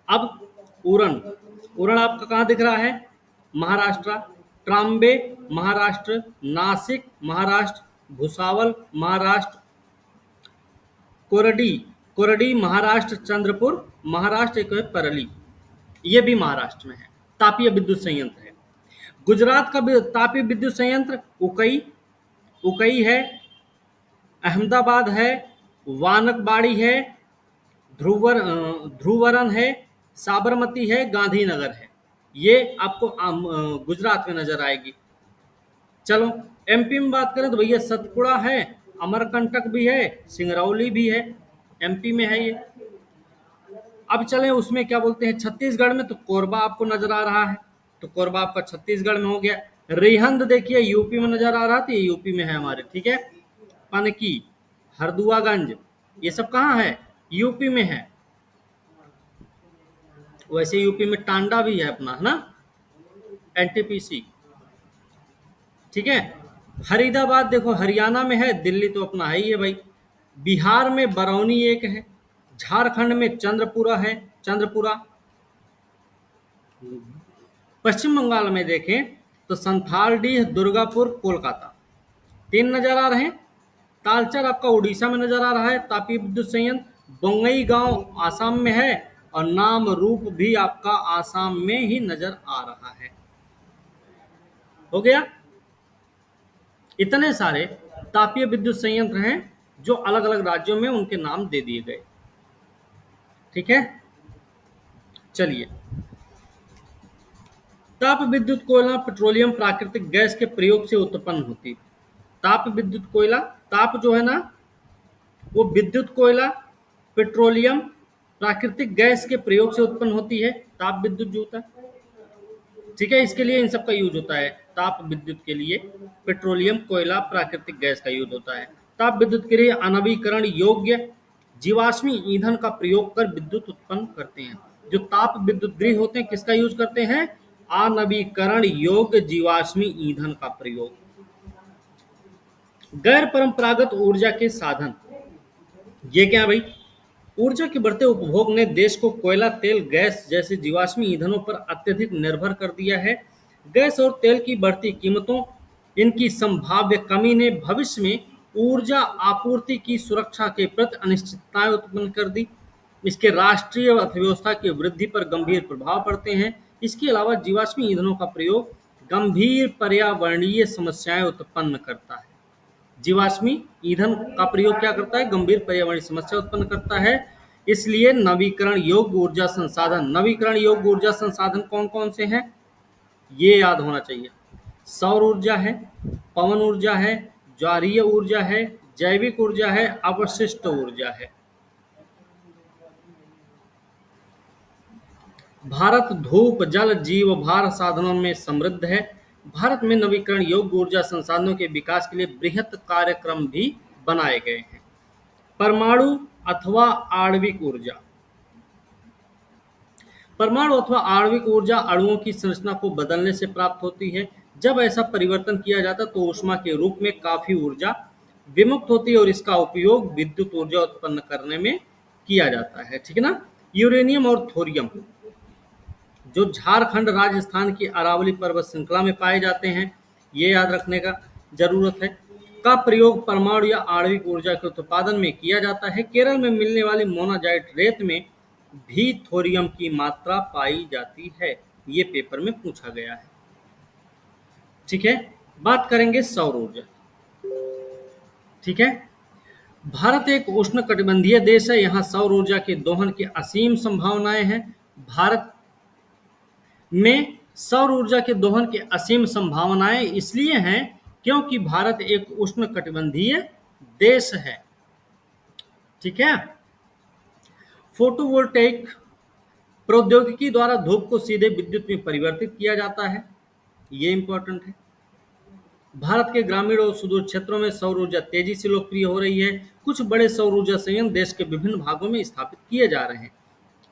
अब उरण आपका कहाँ दिख रहा है? महाराष्ट्र। ट्राम्बे महाराष्ट्र, नासिक महाराष्ट्र, भुसावल महाराष्ट्र, कोरडी महाराष्ट्र, चंद्रपुर महाराष्ट्र, एक है परली, ये भी महाराष्ट्र में है, तापीय विद्युत संयंत्र है। गुजरात का तापीय विद्युत संयंत्र उकई उकई है, अहमदाबाद है, वानकबाड़ी है, ध्रुवरन है, साबरमती है, गांधीनगर है। ये आपको गुजरात में नजर आएगी। चलो एमपी में बात करें तो भैया सतपुड़ा है, अमरकंटक भी है, सिंगरौली भी है, एमपी में है ये। अब चलें उसमें क्या बोलते हैं छत्तीसगढ़ में, तो कोरबा आपको नजर आ रहा है, तो कोरबा आपका छत्तीसगढ़ में हो गया। रिहंद देखिए यूपी में नजर आ रहा था, ये यूपी में है हमारे, ठीक है। पनकी, हरदुआगंज, ये सब कहाँ है, यूपी में है। वैसे यूपी में टांडा भी है अपना, है ना, एनटीपीसी, ठीक है। फरीदाबाद देखो हरियाणा में है, दिल्ली तो अपना है ही है भाई। बिहार में बरौनी एक है, झारखंड में चंद्रपुरा। पश्चिम बंगाल में देखें तो संथालडीह, दुर्गापुर, कोलकाता, 3 नजर आ रहे हैं। तालचर आपका उड़ीसा में नजर आ रहा है, तापीय विद्युत संयंत्र। बोंगई गांव आसाम में है, और नाम रूप भी आपका आसाम में ही नजर आ रहा है। हो गया। इतने सारे तापीय विद्युत संयंत्र हैं जो अलग अलग राज्यों में उनके नाम दे दिए गए, ठीक है। चलिए, ताप विद्युत कोयला पेट्रोलियम प्राकृतिक गैस के प्रयोग से उत्पन्न होती है। ताप विद्युत कोयला, ताप जो है ना वो विद्युत कोयला पेट्रोलियम प्राकृतिक गैस के प्रयोग से उत्पन्न होती है, ताप विद्युत जो होता है, ठीक है। इसके लिए इन सब का यूज होता है। ताप विद्युत के लिए पेट्रोलियम, कोयला, प्राकृतिक गैस का यूज होता है। ताप विद्युत के लिए अनवीकरण योग्य जीवाश्मी ईंधन का प्रयोग कर विद्युत उत्पन्न करते हैं। जो ताप विद्युत गृह होते हैं किसका यूज करते हैं, अनवीकरण योग्य जीवाश्मी ईंधन का प्रयोग। गैर परंपरागत ऊर्जा के साधन, ये क्या भाई, ऊर्जा के बढ़ते उपभोग ने देश को कोयला, तेल, गैस जैसे जीवाश्मी ईंधनों पर अत्यधिक निर्भर कर दिया है। गैस और तेल की बढ़ती कीमतों, इनकी संभाव्य कमी ने भविष्य में ऊर्जा आपूर्ति की सुरक्षा के प्रति अनिश्चितताएं उत्पन्न कर दी। इसके राष्ट्रीय अर्थव्यवस्था की वृद्धि पर गंभीर प्रभाव पड़ते हैं। इसके अलावा जीवाश्मी ईंधनों का प्रयोग गंभीर पर्यावरणीय समस्याएं उत्पन्न करता है। जीवाश्मी ईंधन का प्रयोग क्या करता है, गंभीर पर्यावरणीय समस्या उत्पन्न करता है। इसलिए नवीकरण योग्य ऊर्जा संसाधन, नवीकरण योग्य ऊर्जा संसाधन कौन कौन से हैं, ये याद होना चाहिए। सौर ऊर्जा है, पवन ऊर्जा है, ज्वारीय ऊर्जा है, जैविक ऊर्जा है, अवशिष्ट ऊर्जा है। भारत धूप, जल, जीव भार साधनों में समृद्ध है। भारत में नवीकरण योग्य ऊर्जा संसाधनों के विकास के लिए बृहत कार्यक्रम भी बनाए गए हैं। परमाणु अथवा आणविक ऊर्जा, परमाणु अथवा आणविक ऊर्जा अणुओं की संरचना को बदलने से प्राप्त होती है। जब ऐसा परिवर्तन किया जाता है तो ऊष्मा के रूप में काफी ऊर्जा विमुक्त होती है और इसका उपयोग विद्युत ऊर्जा उत्पन्न करने में किया जाता है, ठीक है ना। यूरेनियम और थोरियम जो झारखंड, राजस्थान की अरावली पर्वत श्रृंखला में पाए जाते हैं, ये याद रखने का जरूरत है, का प्रयोग परमाणु या आणविक ऊर्जा के उत्पादन में किया जाता है। केरल में मिलने वाली मोनाजाइट रेत में भी थोरियम की मात्रा पाई जाती है, ये पेपर में पूछा गया है, ठीक है। बात करेंगे सौर ऊर्जा, ठीक है। भारत एक उष्णकटिबंधीय देश है, यहाँ सौर ऊर्जा के दोहन की असीम संभावनाएं हैं। भारत में सौर ऊर्जा के दोहन की असीम संभावनाएं इसलिए हैं क्योंकि भारत एक उष्णकटिबंधीय देश है, ठीक है। फोटोवोल्टेइक प्रौद्योगिकी द्वारा धूप को सीधे विद्युत में परिवर्तित किया जाता है, ये इंपॉर्टेंट है। भारत के ग्रामीण और सुदूर क्षेत्रों में सौर ऊर्जा तेजी से लोकप्रिय हो रही है। कुछ बड़े सौर ऊर्जा संयंत्र देश के विभिन्न भागों में स्थापित किए जा रहे हैं।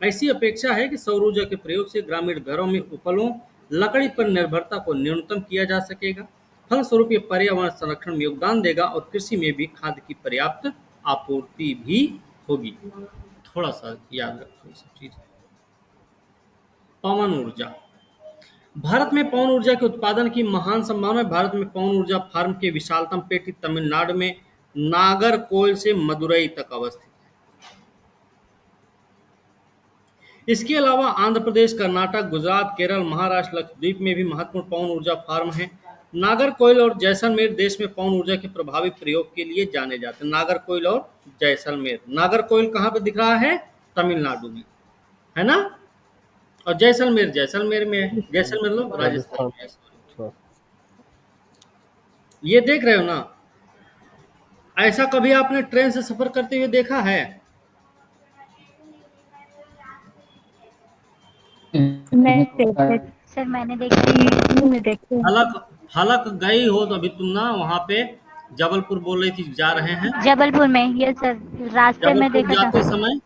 ऐसी अपेक्षा है कि सौर ऊर्जा के प्रयोग से ग्रामीण घरों में उपलों, लकड़ी पर निर्भरता को न्यूनतम किया जा सकेगा। फलस्वरूप ये पर्यावरण संरक्षण में योगदान देगा और कृषि में भी खाद्य की पर्याप्त आपूर्ति भी होगी। थोड़ा सा याद रखो ये सब चीज। पवन ऊर्जा, भारत में पवन ऊर्जा के उत्पादन की महान संभावना है। भारत में पवन ऊर्जा फार्म के विशालतम पेटी तमिलनाडु में नागरकोइल से मदुरई तक अवस्थित है। इसके अलावा आंध्र प्रदेश, कर्नाटक, गुजरात, केरल, महाराष्ट्र, लक्षद्वीप में भी महत्वपूर्ण पवन ऊर्जा फार्म हैं। नागरकोइल और जैसलमेर देश में पवन ऊर्जा के प्रभावी प्रयोग के लिए जाने जाते हैं। नागरकोइल और जैसलमेर, नागरकोइल कहाँ पे दिख रहा है? तमिलनाडु में, है ना? और जैसलमेर जैसलमेर में है, जैसलमेर मतलब राजस्थान में है। अच्छा। ये देख रहे हो ना? ऐसा कभी आपने ट्रेन से सफर करते हुए देखा है? मैं देखे सर मैंने देखा में देखे हलक हलक गई हो तो अभी तुम ना वहाँ पे जबलपुर बोल रही थी जा रहे हैं। जबलपुर में, ये सर रास्ते में जबलपुर देखा जाते था। समय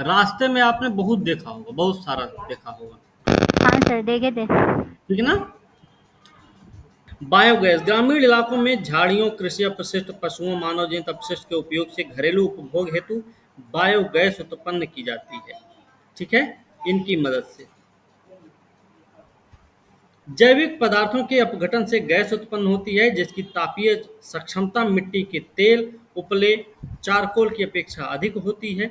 रास्ते में आपने बहुत देखा होगा, बहुत सारा देखा होगा, हाँ सर देखे थे। ठीक है ना? बायोगैस ग्रामीण इलाकों में झाड़ियों, कृषि अपशिष्ट, पशुओं, मानव जनित अपशिष्ट के उपयोग से घरेलू उपभोग हेतु बायोगैस उत्पन्न की जाती है, ठीक है, इनकी मदद से। जैविक पदार्थों के अपघटन से गैस उत्पन्न होती है जिसकी तापीय सक्षमता मिट्टी के तेल, उपले, चारकोल की अपेक्षा अधिक होती है।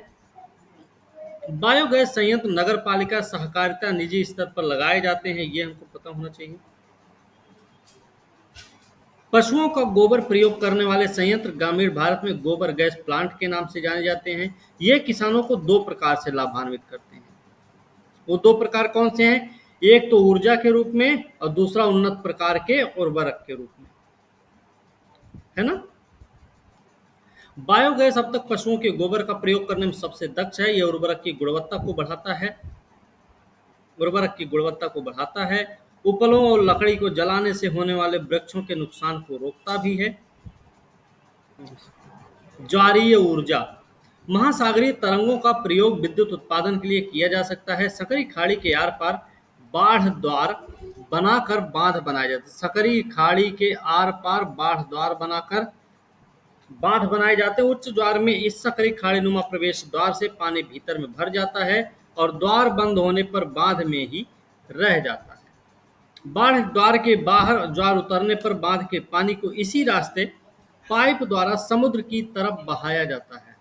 बायोगैस संयंत्र नगर पालिका, सहकारिता, निजी स्तर पर लगाए जाते हैं, ये हमको पता होना चाहिए। पशुओं का गोबर प्रयोग करने वाले संयंत्र ग्रामीण भारत में गोबर गैस प्लांट के नाम से जाने जाते हैं। ये किसानों को दो प्रकार से लाभान्वित करते हैं। वो दो प्रकार कौन से हैं? एक तो ऊर्जा के रूप में और दूसरा उन्नत प्रकार के उर्वरक के रूप में, है ना? बायोगैस अब तक पशुओं के गोबर का प्रयोग करने में सबसे दक्ष है। यह उर्वरक की गुणवत्ता को बढ़ाता है, उपलों और लकड़ी को जलाने से होने वाले वृक्षों के नुकसान को रोकता भी है। ज्वारीय ऊर्जा, महासागरीय तरंगों का प्रयोग विद्युत उत्पादन के लिए किया जा सकता है। सकरी खाड़ी के आर पार बाढ़ द्वार बनाकर बांध बनाए जाते हैं। सकरी खाड़ी के आर पार बांध बनाए जाते हैं। उच्च ज्वार में इस सकरी खाड़ी नुमा प्रवेश द्वार से पानी भीतर में भर जाता है और द्वार बंद होने पर बांध में ही रह जाता है। बाढ़ द्वार के बाहर ज्वार उतरने पर बांध के पानी को इसी रास्ते पाइप द्वारा समुद्र की तरफ बहाया जाता है,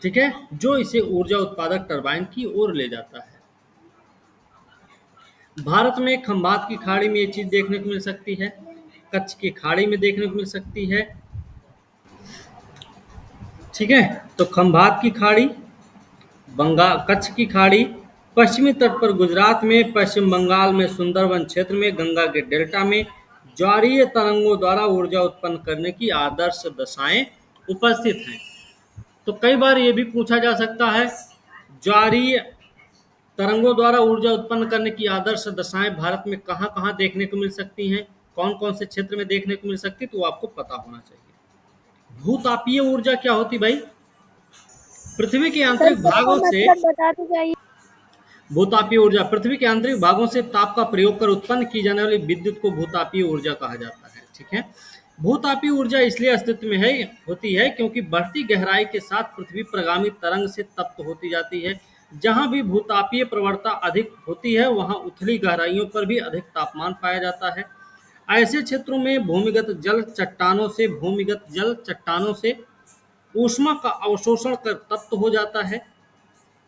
ठीक है, जो इसे ऊर्जा उत्पादक टरबाइन की ओर ले जाता है। भारत में खंभात की खाड़ी में ये चीज देखने को मिल सकती है, कच्छ की खाड़ी में देखने को मिल सकती है, ठीक है। तो खंभात की खाड़ी, कच्छ की खाड़ी, पश्चिमी तट पर गुजरात में, पश्चिम बंगाल में सुंदरवन क्षेत्र में, गंगा के डेल्टा में ज्वारीय तरंगों द्वारा ऊर्जा उत्पन्न करने की आदर्श दशाएं उपस्थित हैं। तो कई बार ये भी पूछा जा सकता है, ज्वारीय तरंगों द्वारा ऊर्जा उत्पन्न करने की आदर्श दशाएं भारत में कहाँ-कहाँ देखने को मिल सकती हैं, कौन-कौन से क्षेत्र में देखने को मिल सकती है, तो आपको पता होना चाहिए। भूतापीय ऊर्जा क्या होती भाई? पृथ्वी के आंतरिक भागों से बताते जाइए। भूतापीय ऊर्जा पृथ्वी के आंतरिक भागों से ताप का प्रयोग कर उत्पन्न की जाने वाली विद्युत को भूतापीय ऊर्जा कहा जाता है, ठीक है। भूतापीय ऊर्जा इसलिए अस्तित्व में होती है क्योंकि बढ़ती गहराई के साथ पृथ्वी प्रगामी तरंग से तप्त होती जाती है। जहां भी भूतापीय प्रवणता अधिक होती है वहां उथली गहराइयों पर भी अधिक तापमान पाया जाता है। ऐसे क्षेत्रों में भूमिगत जल चट्टानों से ऊष्मा का अवशोषण कर तप्त हो जाता है।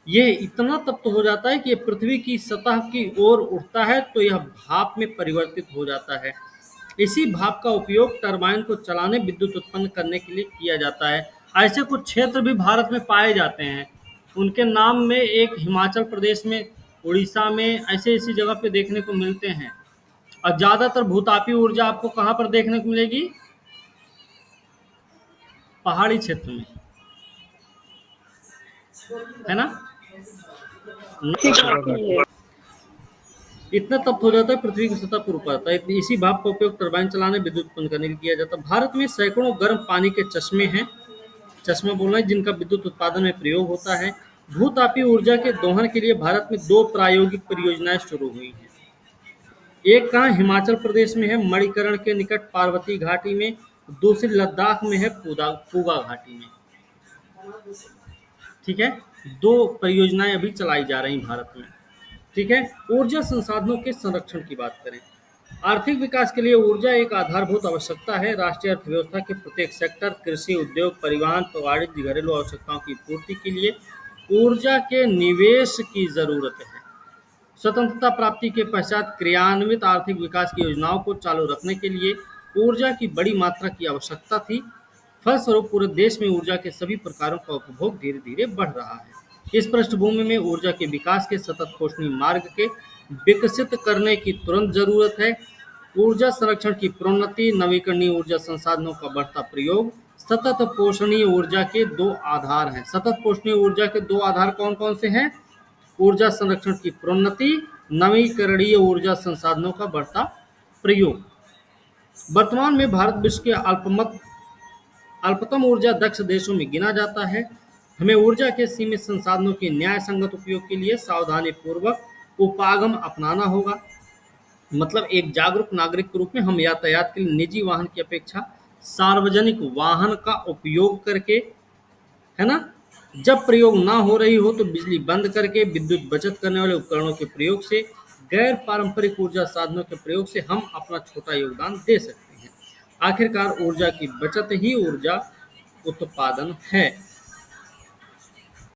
यह इतना तप्त हो जाता है कि यह पृथ्वी की सतह की ओर उठता है तो यह भाप में परिवर्तित हो जाता है। इसी भाप का उपयोग टरबाइन को चलाने, विद्युत उत्पन्न करने के लिए किया जाता है। ऐसे कुछ क्षेत्र भी भारत में पाए जाते हैं, उनके नाम में एक हिमाचल प्रदेश में, उड़ीसा में, ऐसे ऐसी जगह पे देखने को मिलते हैं। और ज़्यादातर भूतापीय ऊर्जा आपको कहाँ पर देखने को मिलेगी? पहाड़ी क्षेत्र में, है ना? इतना तप्त हो जाता है पृथ्वी की सतह पर ऊपर आता है। इसी भाप का उपयोग टरबाइन चलाने, विद्युत उत्पन्न करने के लिए किया जाता है। भारत में सैकड़ों गर्म पानी के चश्मे हैं, चश्मा बोल रहे हैं, जिनका विद्युत उत्पादन में प्रयोग होता है। भूतापीय ऊर्जा के दोहन के लिए भारत में 2 प्रायोगिक परियोजनाएं शुरू हुई हैं। एक कहाँ हिमाचल प्रदेश में है, मणिकरण के निकट पार्वती घाटी में, दूसरी लद्दाख में है, पूगा घाटी में, ठीक है। 2 परियोजनाएं अभी चलाई जा रही भारत में, ठीक है। ऊर्जा संसाधनों के संरक्षण की बात करें, आर्थिक विकास के लिए ऊर्जा एक आधारभूत आवश्यकता है। राष्ट्रीय अर्थव्यवस्था के प्रत्येक सेक्टर, कृषि, उद्योग, परिवहन, वाणिज्य, घरेलू आवश्यकताओं की पूर्ति के लिए ऊर्जा के निवेश की जरूरत है। स्वतंत्रता प्राप्ति के पश्चात क्रियान्वित आर्थिक विकास की योजनाओं को चालू रखने के लिए ऊर्जा की बड़ी मात्रा की आवश्यकता थी। फलस्वरूप पूरे देश में ऊर्जा के सभी प्रकारों का उपभोग धीरे धीरे बढ़ रहा है। इस पृष्ठभूमि में ऊर्जा के विकास के सतत पोषणीय मार्ग के विकसित करने की तुरंत जरूरत है। ऊर्जा संरक्षण की प्रोन्नति, नवीकरणीय ऊर्जा संसाधनों का बढ़ता प्रयोग सतत पोषणीय ऊर्जा के दो आधार हैं। सतत पोषणीय ऊर्जा के दो आधार कौन कौन से हैं? ऊर्जा संरक्षण की प्रोन्नति, नवीकरणीय ऊर्जा संसाधनों का बढ़ता प्रयोग। वर्तमान में भारत विश्व के अल्पतम ऊर्जा दक्ष देशों में गिना जाता है। हमें ऊर्जा के सीमित संसाधनों के न्याय संगत उपयोग के लिए सावधानी पूर्वक उपागम अपनाना होगा। मतलब एक जागरूक नागरिक के रूप में हम यातायात के लिए निजी वाहन की अपेक्षा सार्वजनिक वाहन का उपयोग करके, है ना, जब प्रयोग ना हो रही हो तो बिजली बंद करके विद्युत बचत करने वाले उपकरणों के प्रयोग से, गैर पारंपरिक ऊर्जा साधनों के प्रयोग से हम अपना छोटा योगदान दे सकते हैं। आखिरकार ऊर्जा की बचत ही ऊर्जा उत्पादन है।